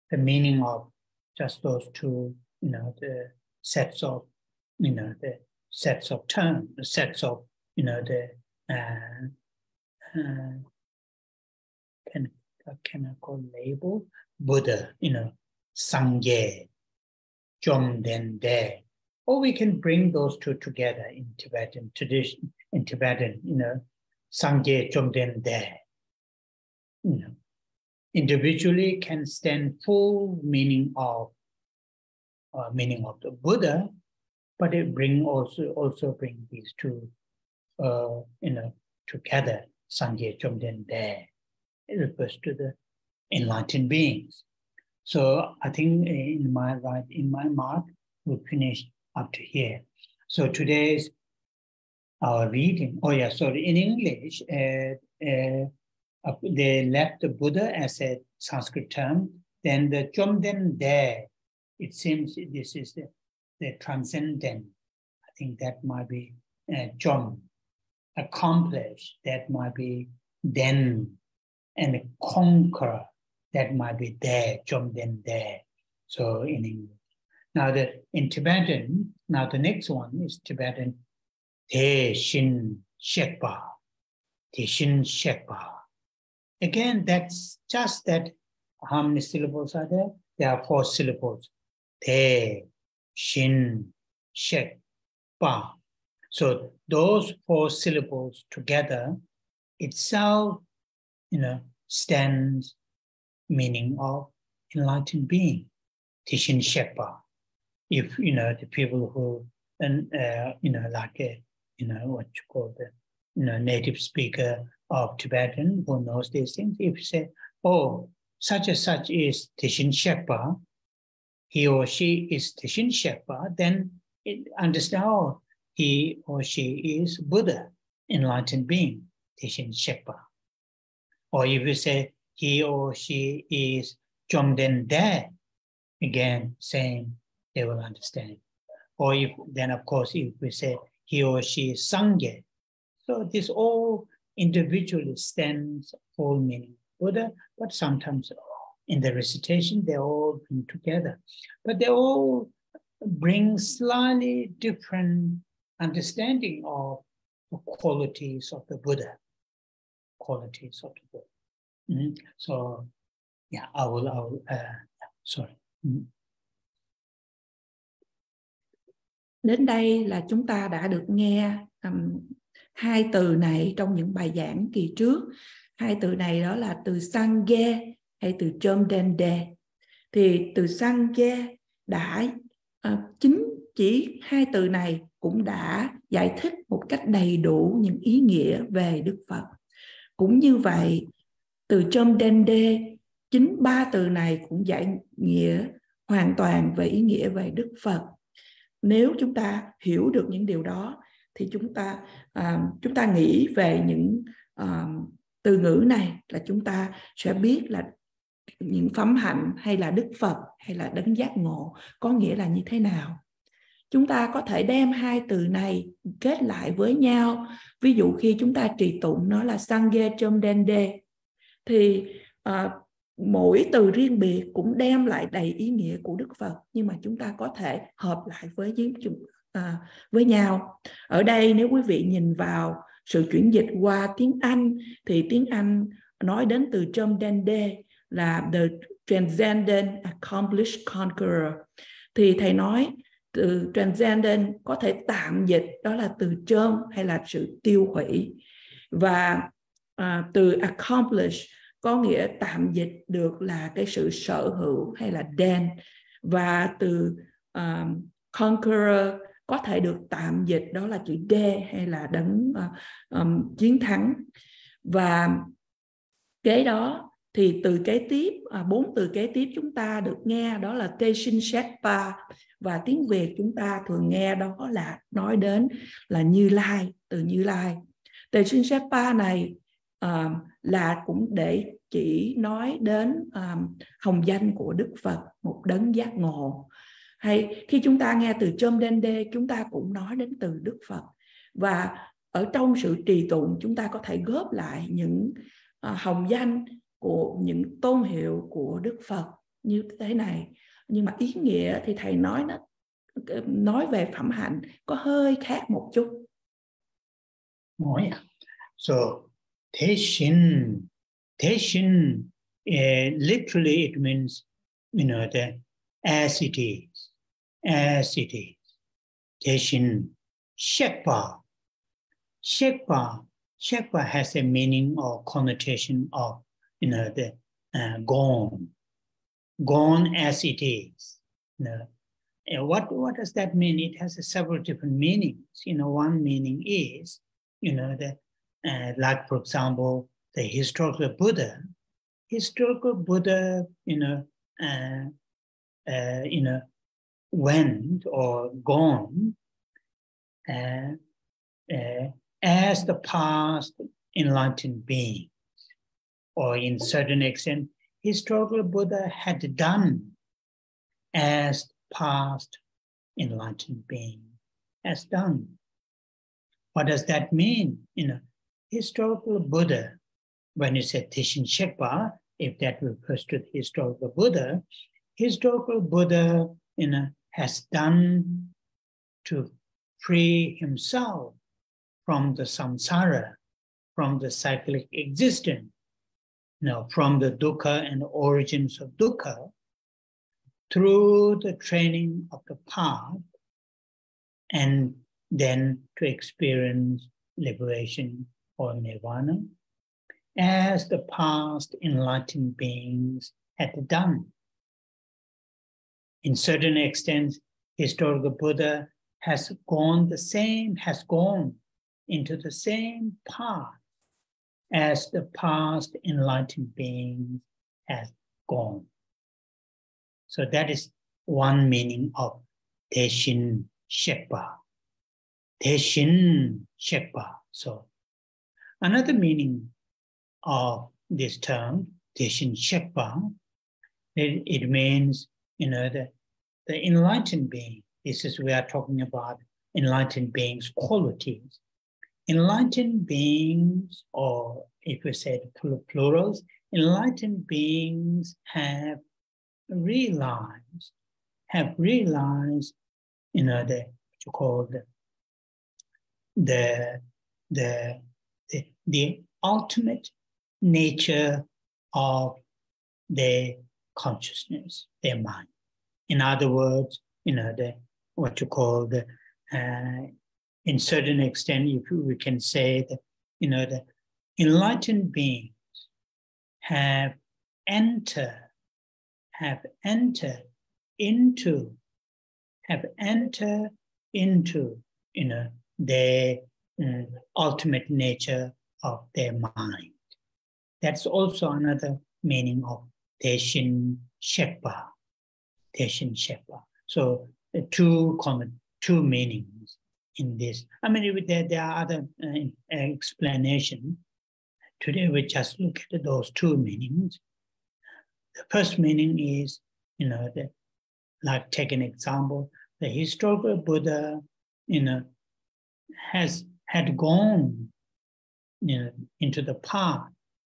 the meaning of just those two, the sets of, the sets of terms, the sets of, can I call label? Buddha, Sangye, Chom Den De. Or we can bring those two together in Tibetan tradition, in Tibetan, Sangye, Chom Den De. Individually can stand full meaning of the Buddha, but it also bring these two, together. Sangye, Chom Den De. It refers to the enlightened beings. So I think in my mark, we finished up to here. So today's our reading. In English, they left the Buddha as a Sanskrit term. Then the Chom Den De, it seems this is the transcendent. I think that might be Chom, accomplish, that might be Den, and conquer, that might be De, Chom Den De. So in English. Now in Tibetan, the next one is Tibetan Te Shin Shekpa. Te Shin Shekpa. Again, that's just that. How many syllables are there? There are 4 syllables. Te Shin Shekpa. So those 4 syllables together itself, stands meaning of enlightened being. Te Shin Shekpa. If the people who what you call the native speaker of Tibetan who knows these things, if you say, oh, such and such is Te Shin Shekpa, he or she is Te Shin Shekpa, then it understand, oh, he or she is Buddha, enlightened being, Te Shin Shekpa. Or if you say he or she is Chom Den De, again, same, they will understand. Or then of course, if we say he or she is Sangye, so this all individually stands full meaning Buddha, but sometimes in the recitation, they all bring together. But they all bring slightly different understanding of the qualities of the Buddha. Qualities of the Buddha. So, yeah, I will sorry. Đến đây là chúng ta đã được nghe 2 từ này trong những bài giảng kỳ trước. 2 từ này đó là từ Sangye hay từ Chom Den De. Thì từ Sangye đã chỉ 2 từ này cũng đã giải thích một cách đầy đủ những ý nghĩa về Đức Phật. Cũng như vậy, từ Chom Den De, chính 3 từ này cũng giải nghĩa hoàn toàn về ý nghĩa về Đức Phật. Nếu chúng ta hiểu được những điều đó thì chúng ta nghĩ về những từ ngữ này là chúng ta sẽ biết là những phẩm hạnh hay là Đức Phật hay là đấng giác ngộ có nghĩa là như thế nào. Chúng ta có thể đem 2 từ này kết lại với nhau. Ví dụ khi chúng ta trì tụng nó là Sangye Chom Den De thì mỗi từ riêng biệt cũng đem lại đầy ý nghĩa của Đức Phật, nhưng mà chúng ta có thể hợp lại với nhau. Ở đây nếu quý vị nhìn vào sự chuyển dịch qua tiếng Anh thì tiếng Anh nói đến từ Chom Den De là the transcendent accomplished conqueror. Thì thầy nói từ transcendent có thể tạm dịch đó là từ Chom hay là sự tiêu hủy, và từ accomplish có nghĩa tạm dịch được là cái sự sở hữu hay là den, và từ conqueror có thể được tạm dịch đó là chữ D hay là đấng chiến thắng. Và kế đó thì từ kế tiếp 4 từ kế tiếp chúng ta được nghe đó là Te Shin Shekpa, và tiếng Việt chúng ta thường nghe đó là nói đến là Như Lai, từ Như Lai. Tề sinh Sherpa này là cũng để chỉ nói đến hồng danh của Đức Phật, một đấng giác ngộ. Hay khi chúng ta nghe từ Chom Dende, chúng ta cũng nói đến từ Đức Phật. Và ở trong sự trì tụng, chúng ta có thể góp lại những hồng danh của những tôn hiệu của Đức Phật như thế này. Nhưng mà ý nghĩa thì thầy nói về phẩm hạnh có hơi khác một chút. Oh yeah. So Tashi, literally it means, as it is. Tashi, Shekpa has a meaning or connotation of, gone as it is. What does that mean? It has several different meanings. One meaning is, like for example, the historical Buddha, went or gone as the past enlightened being, or in certain extent, historical Buddha had done as past enlightened being has done. What does that mean? Historical Buddha, when you say Tashi Shekpa, if that refers to the historical Buddha has done to free himself from the samsara, from the cyclic existence, from the dukkha and the origins of dukkha, through the training of the path, and then to experience liberation or nirvana, as the past enlightened beings had done. In certain extents, historical Buddha has gone into the same path as the past enlightened beings has gone. So that is one meaning of Tashi Shekpa. Tashi Shekpa. So another meaning of this term, Tashi Shekpa, it means, the enlightened being. This is, we are talking about enlightened beings' qualities. Enlightened beings, or if we say plurals, enlightened beings have realized, what you call the ultimate nature of their consciousness, their mind. In other words, what you call in certain extent, we can say that, the enlightened beings have entered into their ultimate nature of their mind. That's also another meaning of Tashi Shekpa. So the two meanings in this. I mean, there are other explanations. Today we just look at those two meanings. The first meaning is, like take an example, the historical Buddha, had gone, into the path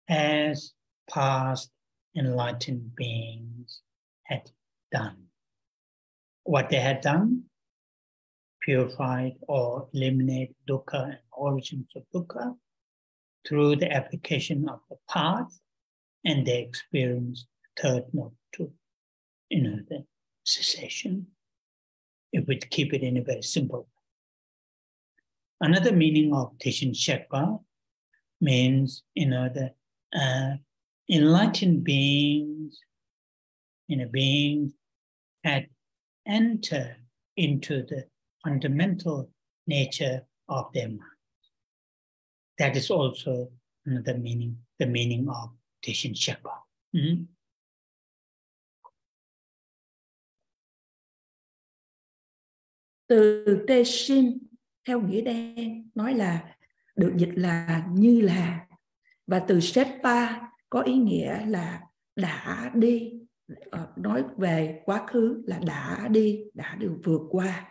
as past enlightened beings had done. What they had done, purified or eliminate dukkha and origins of dukkha through the application of the path, and they experienced third note to, the cessation, if we keep it in a very simple way. Another meaning of Tashi Shekpa means, the enlightened beings, beings had entered into the fundamental nature of their mind. That is also another meaning, the meaning of Tashi Shekpa. Mm-hmm. Từ Tashi theo nghĩa đen nói là được dịch là như là. Và từ Shepa có ý nghĩa là đã đi, nói về quá khứ là đã đi, đã được vượt qua.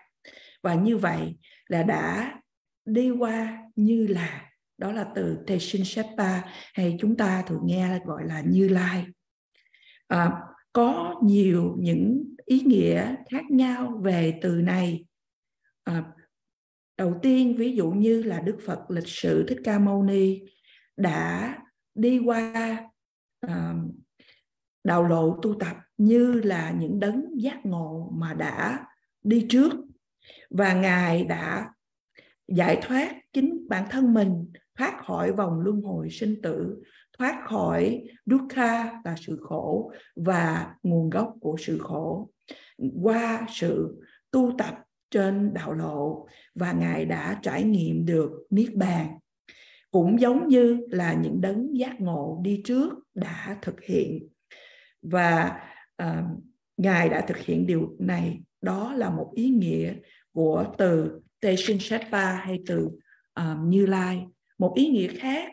Và như vậy là đã đi qua như là, đó là từ Tashi Shepa, hay chúng ta thường nghe gọi là Như Lai. Có nhiều những ý nghĩa khác nhau về từ này. Đầu tiên, ví dụ như là Đức Phật lịch sử Thích Ca Mâu Ni đã đi qua đạo lộ tu tập như là những đấng giác ngộ mà đã đi trước, và Ngài đã giải thoát chính bản thân mình, thoát khỏi vòng luân hồi sinh tử, thoát khỏi dukkha là sự khổ và nguồn gốc của sự khổ, qua sự tu tập trên đạo lộ, và Ngài đã trải nghiệm được niết bàn. Cũng giống như là những đấng giác ngộ đi trước đã thực hiện, và Ngài đã thực hiện điều này. Đó là một ý nghĩa của từ Tashi Shepa hay từ Như Lai. Một ý nghĩa khác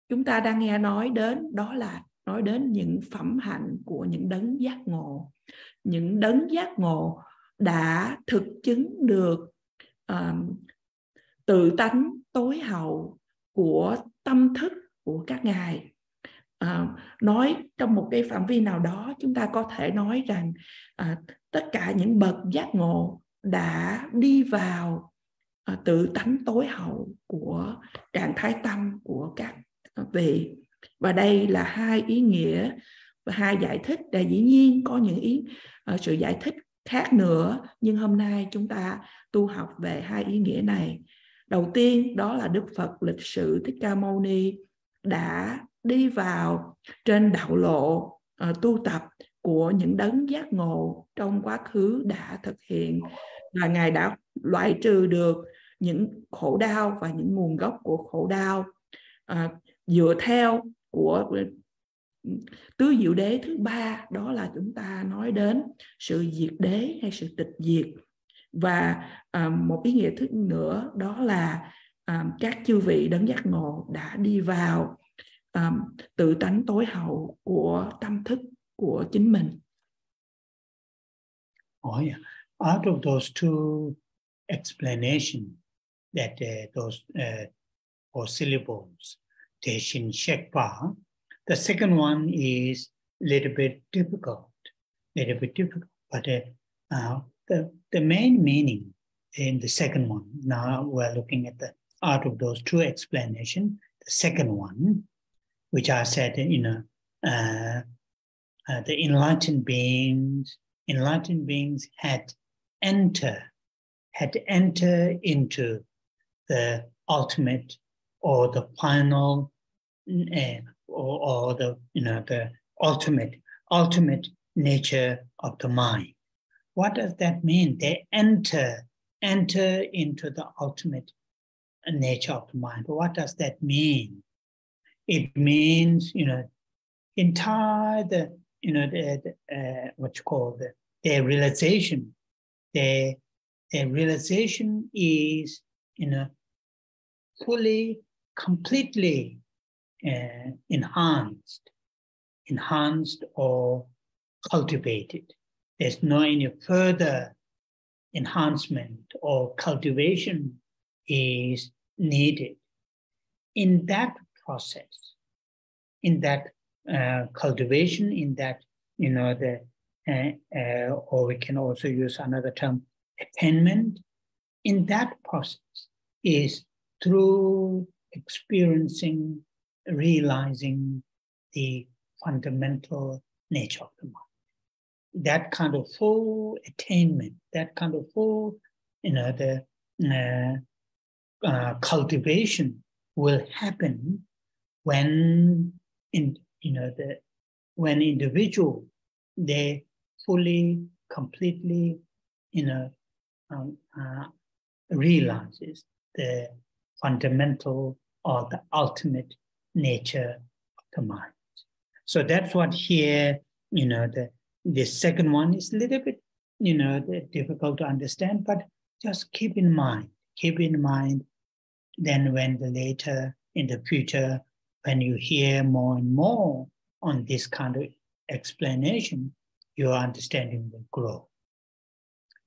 chúng ta đang nghe nói đến, đó là nói đến những phẩm hạnh của những đấng giác ngộ. Những đấng giác ngộ đã thực chứng được tự tánh tối hậu của tâm thức của các ngài. Nói trong một cái phạm vi nào đó, chúng ta có thể nói rằng tất cả những bậc giác ngộ đã đi vào tự tánh tối hậu của trạng thái tâm của các vị. Và đây là hai ý nghĩa và hai giải thích. Và dĩ nhiên có những sự giải thích khác nữa, nhưng hôm nay chúng ta tu học về hai ý nghĩa này. Đầu tiên đó là Đức Phật lịch sử Thích Ca Mâu Ni đã đi vào trên đạo lộ tu tập của những đấng giác ngộ trong quá khứ đã thực hiện, và Ngài đã loại trừ được những khổ đau và những nguồn gốc của khổ đau dựa theo của tứ diệu đế thứ ba, đó là chúng ta nói đến sự diệt đế hay sự tịch diệt. Và một ý nghĩa thứ nữa đó là các chư vị đấng giác ngộ đã đi vào tự tánh tối hậu của tâm thức của chính mình. Oh yeah. Out of those two explanations, that those four syllables, Tashi Shepa, the second one is a little bit difficult, but the main meaning in the second one, now we're looking at the out of those two explanations, the second one, which I said, the enlightened beings had entered into the ultimate or the final or the the ultimate nature of the mind. What does that mean? They enter into the ultimate nature of the mind. What does that mean? It means, entire what you call their realization. Their realization is, fully, completely enhanced or cultivated. There's no any further enhancement or cultivation is needed. In that process, in that cultivation, in that, or we can also use another term, attainment. In that process is through experiencing, realizing the fundamental nature of the mind. That kind of full attainment, that kind of full, cultivation will happen when when individual they fully, completely, realizes the fundamental or the ultimate nature of the mind. So that's what here, the second one is a little bit, difficult to understand, but just keep in mind then when later in the future, when you hear more and more on this kind of explanation, your understanding will grow.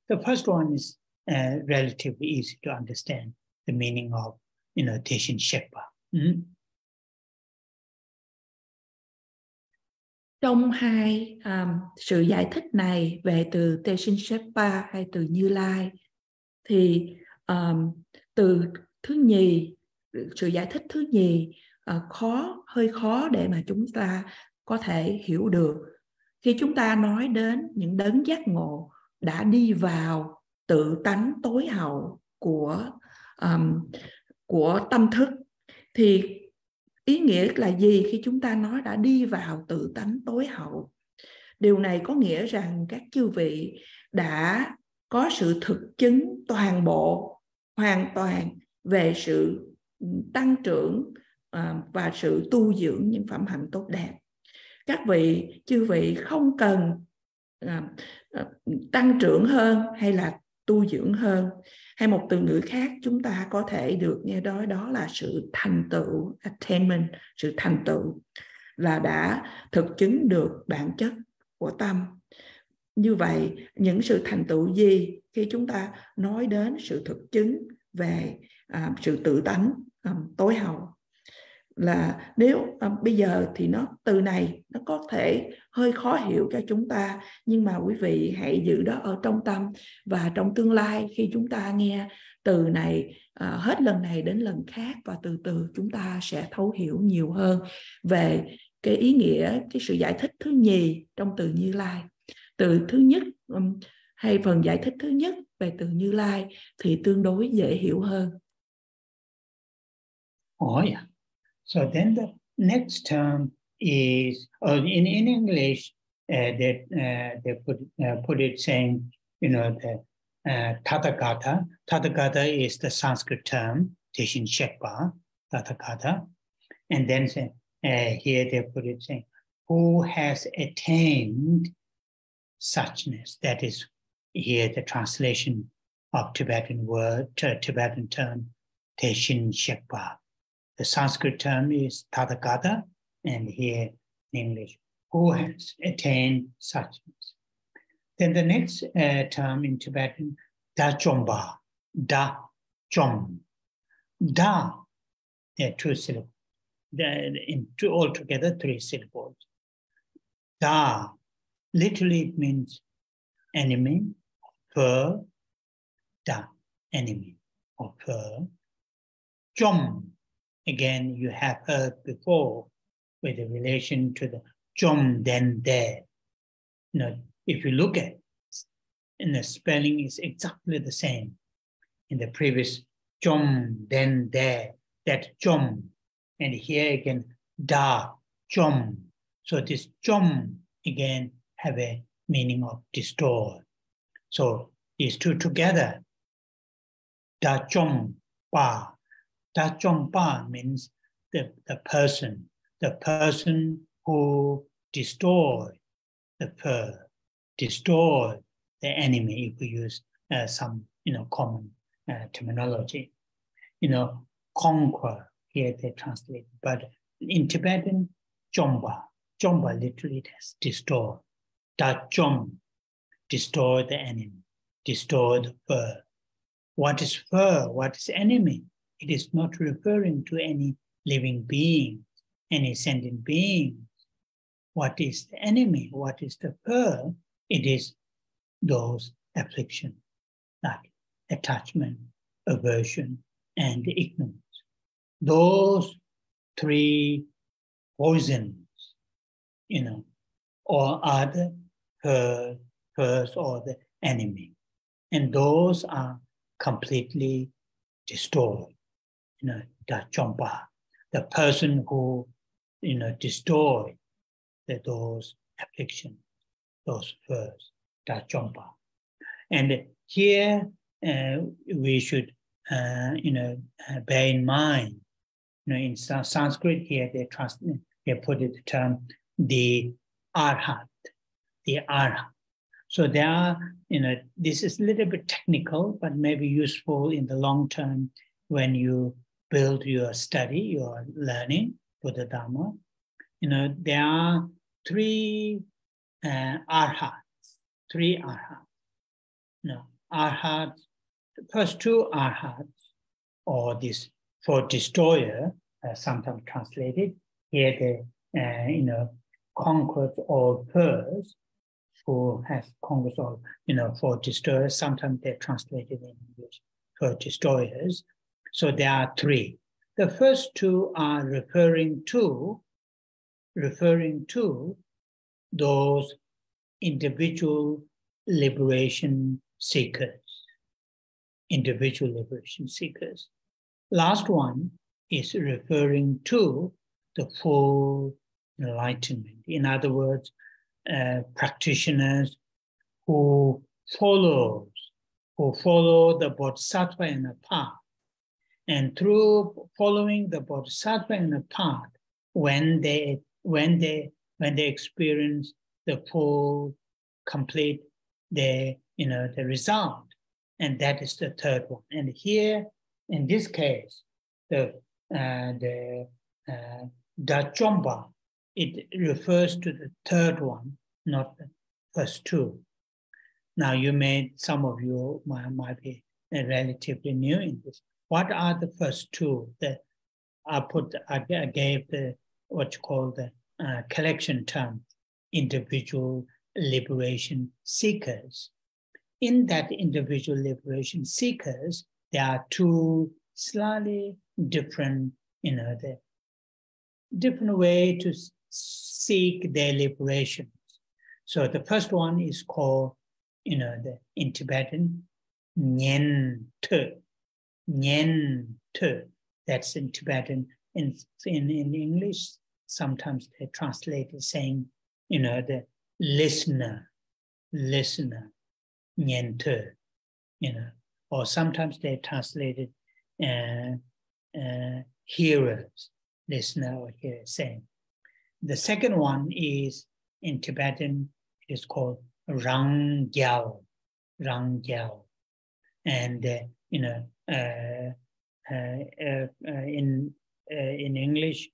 The first one is relatively easy to understand, the meaning of, Tashi Shepa. Trong hai sự giải thích này về từ Tashi Shepa hay từ Như Lai, thì từ thứ nhì, sự giải thích thứ nhì hơi khó để mà chúng ta có thể hiểu được. Khi chúng ta nói đến những đấng giác ngộ đã đi vào tự tánh tối hậu của tâm thức, thì ý nghĩa là gì khi chúng ta nói đã đi vào tự tánh tối hậu? Điều này có nghĩa rằng các chư vị đã có sự thực chứng toàn bộ, hoàn toàn về sự tăng trưởng và sự tu dưỡng những phẩm hạnh tốt đẹp. Các chư vị không cần tăng trưởng hơn hay là tu dưỡng hơn, hay một từ ngữ khác chúng ta có thể được nghe đó là sự thành tựu, attainment, sự thành tựu, là đã thực chứng được bản chất của tâm. Như vậy, những sự thành tựu gì khi chúng ta nói đến sự thực chứng về sự tự tánh tối hậu? Là nếu bây giờ thì từ này nó có thể hơi khó hiểu cho chúng ta, nhưng mà quý vị hãy giữ đó ở trong tâm, và trong tương lai khi chúng ta nghe từ này hết lần này đến lần khác, và từ từ chúng ta sẽ thấu hiểu nhiều hơn về cái ý nghĩa, cái sự giải thích thứ nhì trong từ Như Lai. Từ thứ nhất hay phần giải thích thứ nhất về từ Như Lai thì tương đối dễ hiểu hơn. Oh yeah. So then the next term is, in English, they put it saying, the Tathagata. Tathagata is the Sanskrit term, Tashi Shepa, Tathagata. And then here they put it saying, who has attained suchness. That is here the translation of Tibetan term, Tashi Shepa. The Sanskrit term is Tathagata, and here in English, who has attained suchness. Then the next term in Tibetan, Da Chomba, Da Chom. Da, there are two syllables. Altogether, three syllables. Da, literally it means enemy, foe. Da, enemy or foe. Chom, again, you have heard before with the relation to the chom, then there. If you look at it, and the spelling is exactly the same. In the previous chom, then there, that chom. And here again, da, chom. So this chom, again, have a meaning of destroy. So these two together, da chom pa. Da chom pa means the person who destroy the foe, destroy the enemy, if we use some common terminology. Conquer, here they translate. But in Tibetan, chomba literally it has destroy. Da chom, destroy the enemy, destroy the foe. What is foe? What is enemy? It is not referring to any living being, any sentient being. What is the enemy? What is the foe? It is those afflictions, like attachment, aversion, and ignorance. Those three poisons, or other foes or the enemy. And those are completely destroyed. Da chompa, the person who, destroy those afflictions, those foes, da chompa. And here we should, bear in mind, in Sanskrit here they put it the term the Arhat, the Arhat. So there are, this is a little bit technical, but maybe useful in the long term when you build your study, your learning for the Dharma, there are three Arhats. Three Arhats. Arhats, the first two Arhats, or this for destroyer, sometimes translated. Here they, conquered all pearls, who has conquered all, for destroyers. Sometimes they're translated in English for destroyers. So there are three. The first two are referring to those individual liberation seekers. Individual liberation seekers. Last one is referring to the full enlightenment. In other words, practitioners who follow the Bodhisattva and the path. And through following the Bodhisattva and the path, when they experience the full, complete, the result, and that is the third one. And here, in this case, the Dachomba, it refers to the third one, not the first two. Now, some of you might be relatively new in this. What are the first two that I gave the what you call the collection term, individual liberation seekers. In that individual liberation seekers, there are two slightly different, the different way to seek their liberation. So the first one is called, in Tibetan, Nyen Te. That's in Tibetan. In English, sometimes they translate it saying, the listener, Nyen Te, or sometimes they translate it hearers, listener or hearer, saying. The second one is in Tibetan, it is called Rangyao, and in English,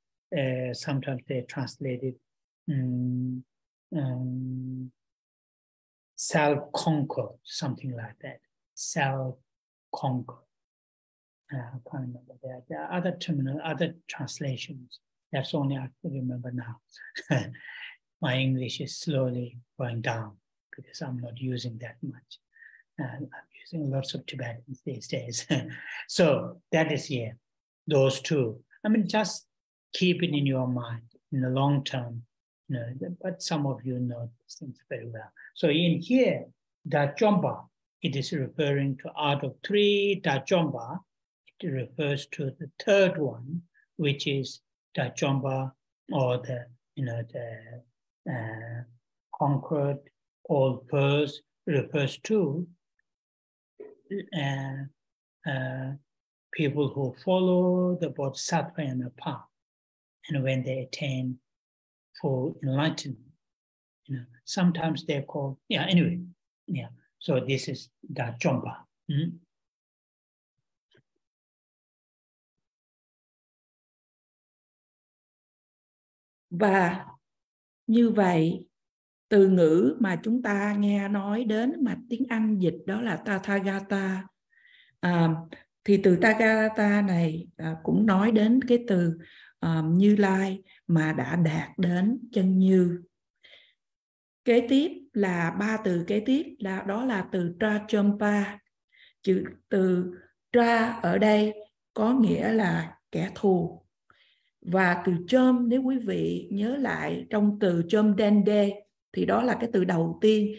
sometimes they translate it self-conquer, something like that. Self-conquer. I can't remember that. There are other translations. That's only I can remember now. My English is slowly going down because I'm not using that much. I'm using lots of Tibetans these days. So that is here, those two. Just keep it in your mind in the long term. But some of you know these things very well. So in here, Dachomba, it is referring to out of three Dachomba, it refers to the third one, which is Dachomba, or the conquered all pearls, refers to people who follow the Bodhisattva and the path, and when they attain full enlightenment, sometimes they're called, so this is Dachomba. Và như vậy, từ ngữ mà chúng ta nghe nói đến mà tiếng Anh dịch đó là Tathagata. Thì từ Tathagata này cũng nói đến cái từ Như Lai mà đã đạt đến chân như. Kế tiếp là ba từ kế tiếp đó là từ Trachompa. Chữ từ Tra ở đây có nghĩa là kẻ thù. Và từ chôm, nếu quý vị nhớ lại trong từ chôm dende thì đó là cái từ đầu tiên.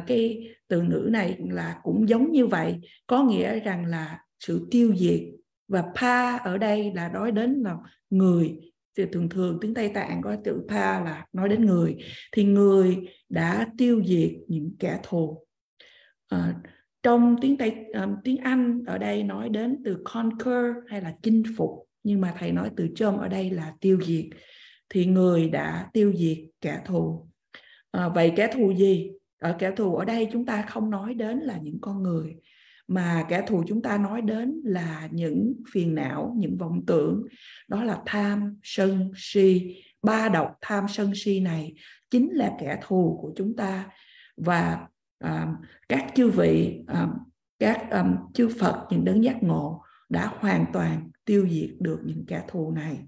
Cái từ ngữ này là cũng giống như vậy, có nghĩa rằng là sự tiêu diệt. Và pa ở đây là nói đến là người. Thì thường tiếng Tây Tạng có từ pa là nói đến người. Thì người đã tiêu diệt những kẻ thù. Trong tiếng Anh ở đây nói đến từ conquer hay là chinh phục. Nhưng mà thầy nói từ chôm ở đây là tiêu diệt. Thì người đã tiêu diệt kẻ thù. Vậy kẻ thù gì? Kẻ thù ở đây chúng ta không nói đến là những con người, mà kẻ thù chúng ta nói đến là những phiền não, những vọng tưởng, đó là tham, sân, si. Ba độc tham, sân, si này chính là kẻ thù của chúng ta. Và các chư vị, các chư Phật, những đấng giác ngộ đã hoàn toàn tiêu diệt được những kẻ thù này.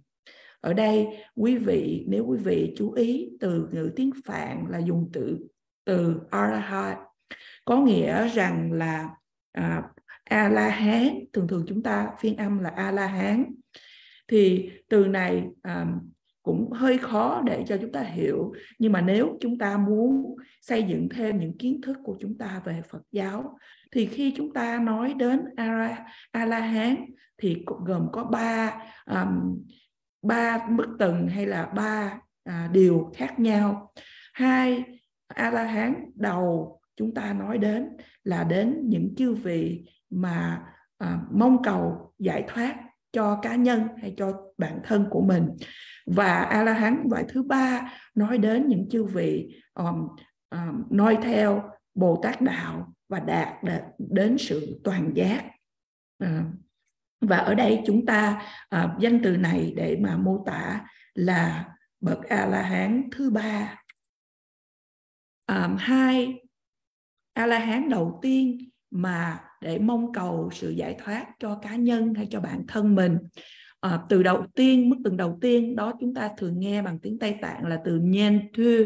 Ở đây quý vị, nếu quý vị chú ý, từ ngữ tiếng Phạn là dùng từ Arhat, có nghĩa rằng là A-la-hán. Thường thường chúng ta phiên âm là A-la-hán. Thì từ này cũng hơi khó để cho chúng ta hiểu. Nhưng mà nếu chúng ta muốn xây dựng thêm những kiến thức của chúng ta về Phật giáo, thì khi chúng ta nói đến A-la-hán thì gồm có ba mức tầng hay là ba điều khác nhau. Hai A-la-hán đầu chúng ta nói đến là đến những chư vị mà mong cầu giải thoát cho cá nhân hay cho bản thân của mình. Và A-la-hán loại thứ ba nói đến những chư vị noi theo Bồ Tát đạo và đạt đến sự toàn giác. Và ở đây chúng ta danh từ này để mà mô tả là bậc A-la-hán thứ ba. Hai A-la-hán đầu tiên mà để mong cầu sự giải thoát cho cá nhân hay cho bản thân mình. Từ đầu tiên, mức từ đầu tiên đó chúng ta thường nghe bằng tiếng Tây Tạng là từ nhen thưa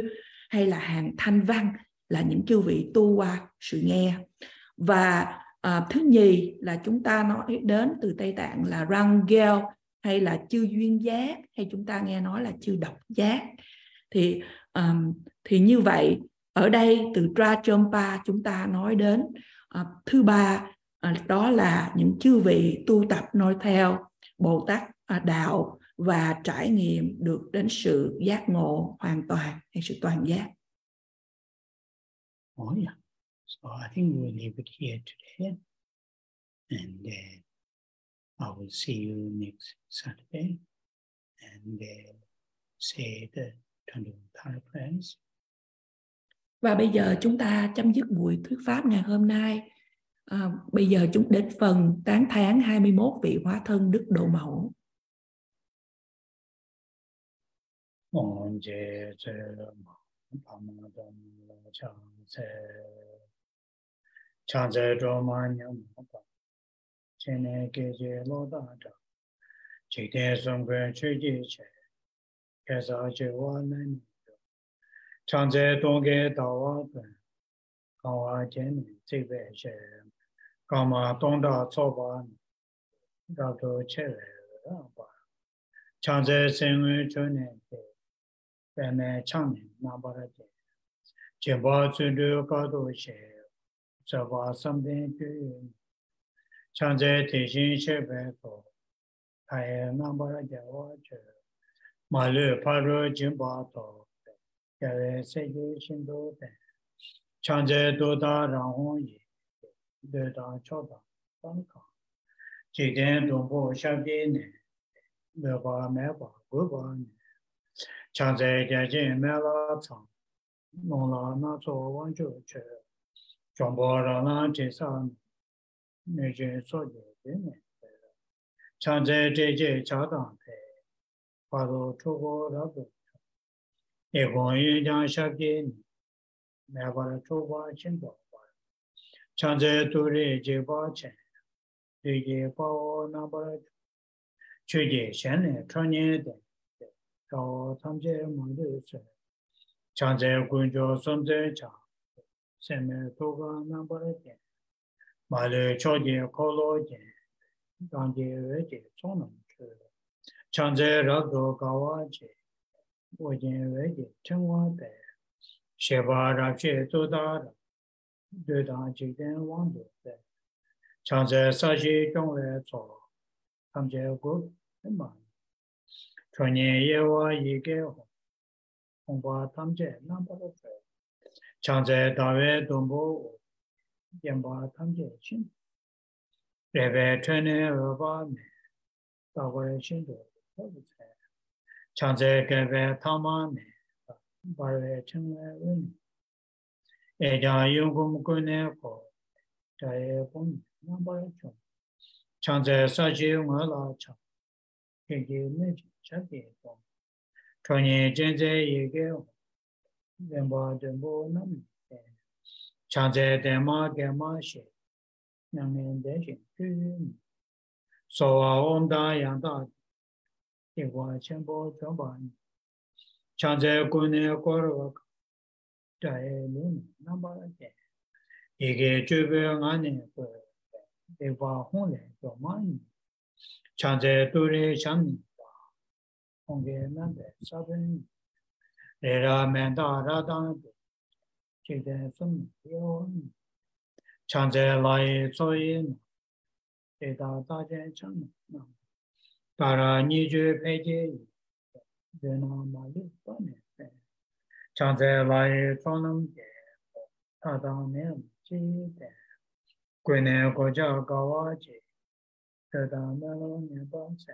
hay là hàng thanh văn, là những chư vị tu qua sự nghe. Và thứ nhì là chúng ta nói đến từ Tây Tạng là Rangel hay là chư duyên giác, hay chúng ta nghe nói là chư độc giác. Thì như vậy ở đây từ Trajompa chúng ta nói đến thứ ba, đó là những chư vị tu tập noi theo Bồ Tát đạo và trải nghiệm được đến sự giác ngộ hoàn toàn hay sự toàn giác. Oh yeah. So I think we'll leave it here today, and I will see you next Saturday, and say the 21 Thai prayers. Và bây giờ chúng ta chấm dứt buổi thuyết pháp ngày hôm nay. Bây giờ chúng đến phần tán thán 21 vị hóa thân Đức Độ Mẫu. Chanze Dongge Dawa Kawa Jen Zive She Kama Dongda Tsoba Rato Chewe Raba Chanze Sengwe Chone Bene Chane Nabarate Jeba Tsundu Kado She Saba Samden Tu Chanze Tishin Shebe To Kaya Nabarate Wache Malu Paro Jimba To Kaya Sege Shindo Ten Chanze Doda Rahon Yi Doda Choda Banka Jiden Dombo Shabdi Ne Meba Meba Guba Ne Chanze Jajin Mela Tsang Nongla Nazo Wanju Che Jombo Rana Jisa Nujin Soje Dine Chanze Jeje Chadan Te Paro Chogo Rabu Egon Yujan Shabdi Meba Choba Chimbo Chanze Turi Jeba Chen Duje Pao Nabara Chuje Shen Chanye De Kao Tamje Mandu Se Chanze Gunjo Somze Cha Seme Toga Nabara De Male Choje Kolo De Danje Veje Sonam Che Chanze Rado Gawa Je Ojen Veje Chengwa De Sheba Rapche Todara Dodan Jiden Wando De Chanze Sashi Chongwe Tso Tamje Gu Hema Chonye Yewa Yige Hongwa Tamje Nambara Tse Chanze Dawe Dombo Yemba Tamje Shin Rebe Chene Reba Ne Daware Shindo Tse Chanze Gebe Tama Ne Bare Chengwe Wini Eja Yungum Gune Ko Trái cũng nó bao nhiêu chẳng dễ sa chiếu ngỡ là chẳng cái gì mới chắc gì không cho nên trên dễ gì cái đừng bao nắm chẳng dễ để mà cái mà sẽ nhưng nên để chuyện cứ so ông ta yang ta thì qua chân bộ cho bạn chẳng dễ cô này có rồi trái luôn nó bao nhiêu 이게 주변 안에 그 대화 혼례 좀 많이 자제 둘이 잡니다. 공개는 사ben 레라멘다라다 지대 좀요 자제 라이 소인 대다 다제 참 따라 니주 페이지 되나 말이 또네 자제 라이 소는 다다네 지대 quyền của cha cao chỉ từ đó nó nghe bóng sẽ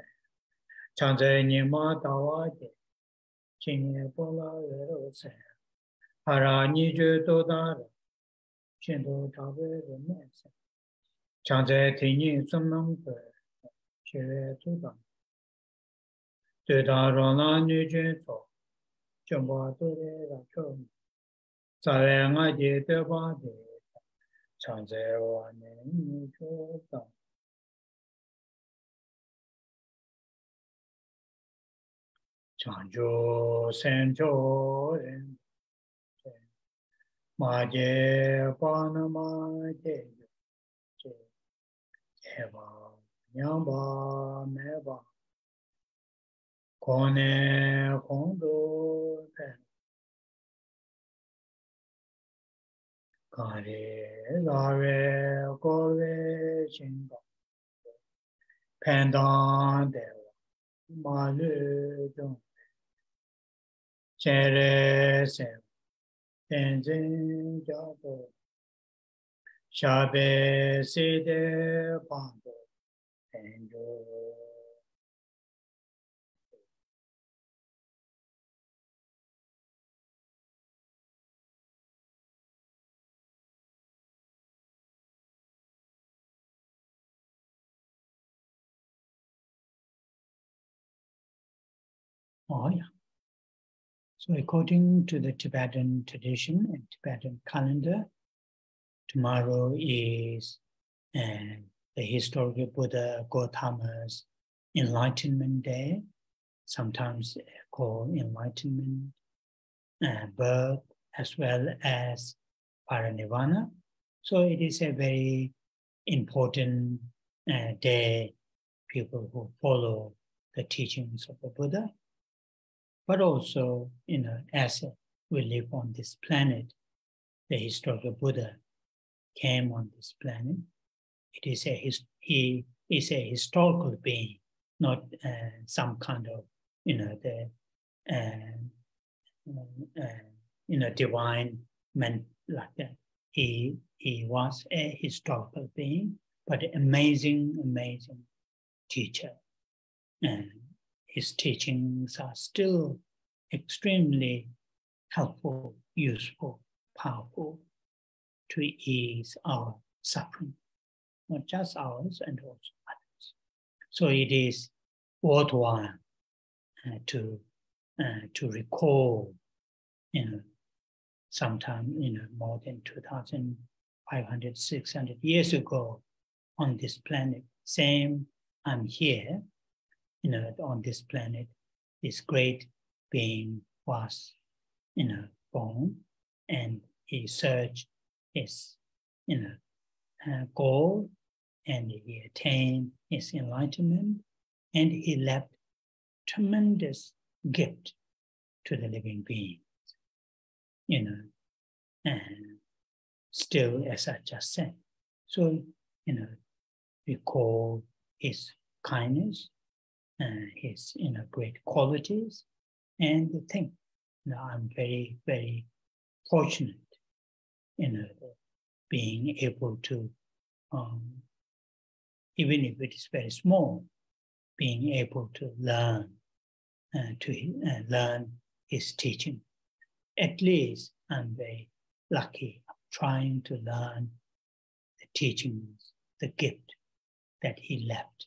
chẳng dễ nhiều mà tao chỉ chỉ nghe bóng la rồi sẽ hà ra như chưa tôi đã chuyện tôi trao về rồi mẹ sẽ chẳng dễ thì như sum nông về chỉ về tôi đó từ đó rồi nó như chưa rồi chẳng qua tôi để là chôn giờ này ngay gì tôi ba thì chẳng dễ hoàn như chưa đó chanjo senjo ma je panama je eva nyamba meba kone kondo te kare lave kore chinga pendan de malu jong chere se tenzin jabo shabe sede pando tenjo oh yeah. So according to the Tibetan tradition and Tibetan calendar, tomorrow is the historical Buddha Gautama's Enlightenment Day, sometimes called Enlightenment birth, as well as Parinirvana. So it is a very important day, people who follow the teachings of the Buddha. But also, as we live on this planet, the historical Buddha came on this planet. It is he is a historical being, not some kind of, divine man like that. He was a historical being, but amazing teacher, and his teachings are still extremely helpful, useful, powerful to ease our suffering, not just ours and also others. So it is worthwhile to recall, sometime more than 2,500, 600 years ago on this planet. Same, I'm here. On this planet, this great being was, born, and he searched his, goal, and he attained his enlightenment, and he left tremendous gift to the living beings, and still, as I just said. So, recall his kindness, his great qualities, and think I'm very, very fortunate being able to, even if it is very small, being able to learn his teaching. At least I'm very lucky. I'm trying to learn the teachings, the gift that he left,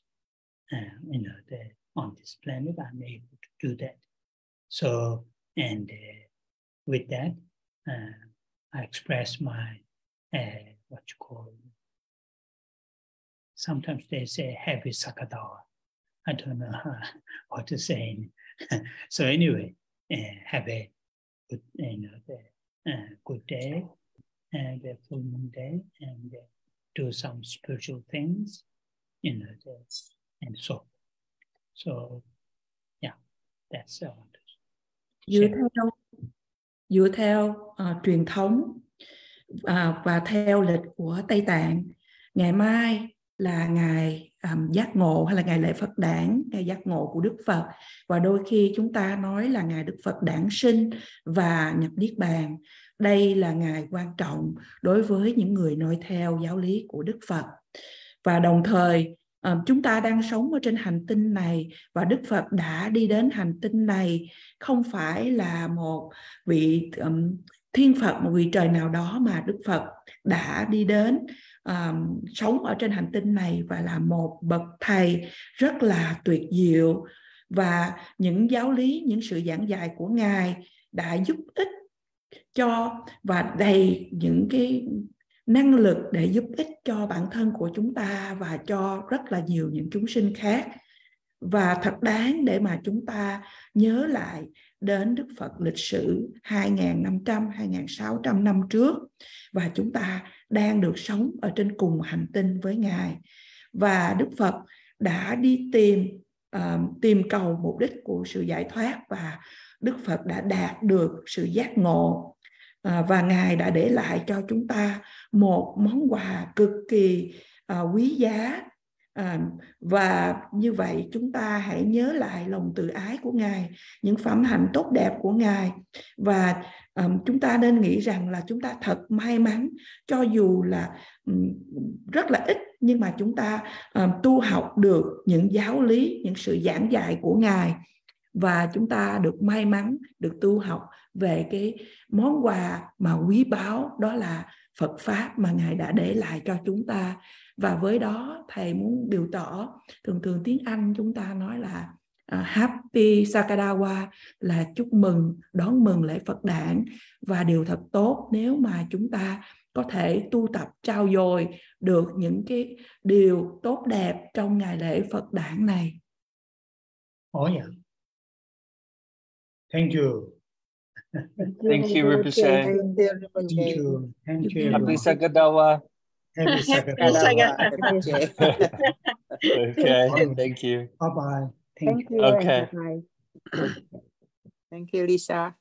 on this planet. I'm able to do that. So, and with that, I express my, what you call, sometimes they say happy Sakadawa. I don't know what to say. So anyway, have a good, good day, and a full moon day, and do some spiritual things, and so yeah, that's all. Dựa theo truyền thống và theo lịch của Tây Tạng, ngày mai là ngày giác ngộ hay là ngày lễ Phật đản, ngày giác ngộ của Đức Phật, và đôi khi chúng ta nói là ngày Đức Phật đản sinh và nhập niết bàn. Đây là ngày quan trọng đối với những người noi theo giáo lý của Đức Phật, và đồng thời chúng ta đang sống ở trên hành tinh này, và Đức Phật đã đi đến hành tinh này không phải là một vị thiên Phật, một vị trời nào đó, mà Đức Phật đã đi đến sống ở trên hành tinh này và là một bậc thầy rất là tuyệt diệu. Và những giáo lý, những sự giảng dạy của Ngài đã giúp ích cho và đầy những cái năng lực để giúp ích cho bản thân của chúng ta và cho rất là nhiều những chúng sinh khác. Và thật đáng để mà chúng ta nhớ lại đến Đức Phật lịch sử 2.500, 2.600 năm trước, và chúng ta đang được sống ở trên cùng hành tinh với Ngài. Và Đức Phật đã đi tìm cầu mục đích của sự giải thoát, và Đức Phật đã đạt được sự giác ngộ. Và Ngài đã để lại cho chúng ta một món quà cực kỳ quý giá. Và như vậy chúng ta hãy nhớ lại lòng từ ái của Ngài, những phẩm hạnh tốt đẹp của Ngài, và chúng ta nên nghĩ rằng là chúng ta thật may mắn, cho dù là rất là ít, nhưng mà chúng ta tu học được những giáo lý, những sự giảng dạy của Ngài, và chúng ta được may mắn được tu học về cái món quà mà quý báu, đó là Phật Pháp mà Ngài đã để lại cho chúng ta. Và với đó Thầy muốn biểu tỏ, thường tiếng Anh chúng ta nói là Happy Sakadawa, là chúc mừng, đón mừng lễ Phật đản. Và điều thật tốt nếu mà chúng ta có thể tu tập trau dồi được những cái điều tốt đẹp trong ngày lễ Phật đản này. Oh yeah. Thank you. Thank you, Rinpoche. Thank you. Happy Sakadawa. Happy Sakadawa. Okay, thank you. Bye-bye. Thank you. Okay. Bye-bye. Thank you, Lisa.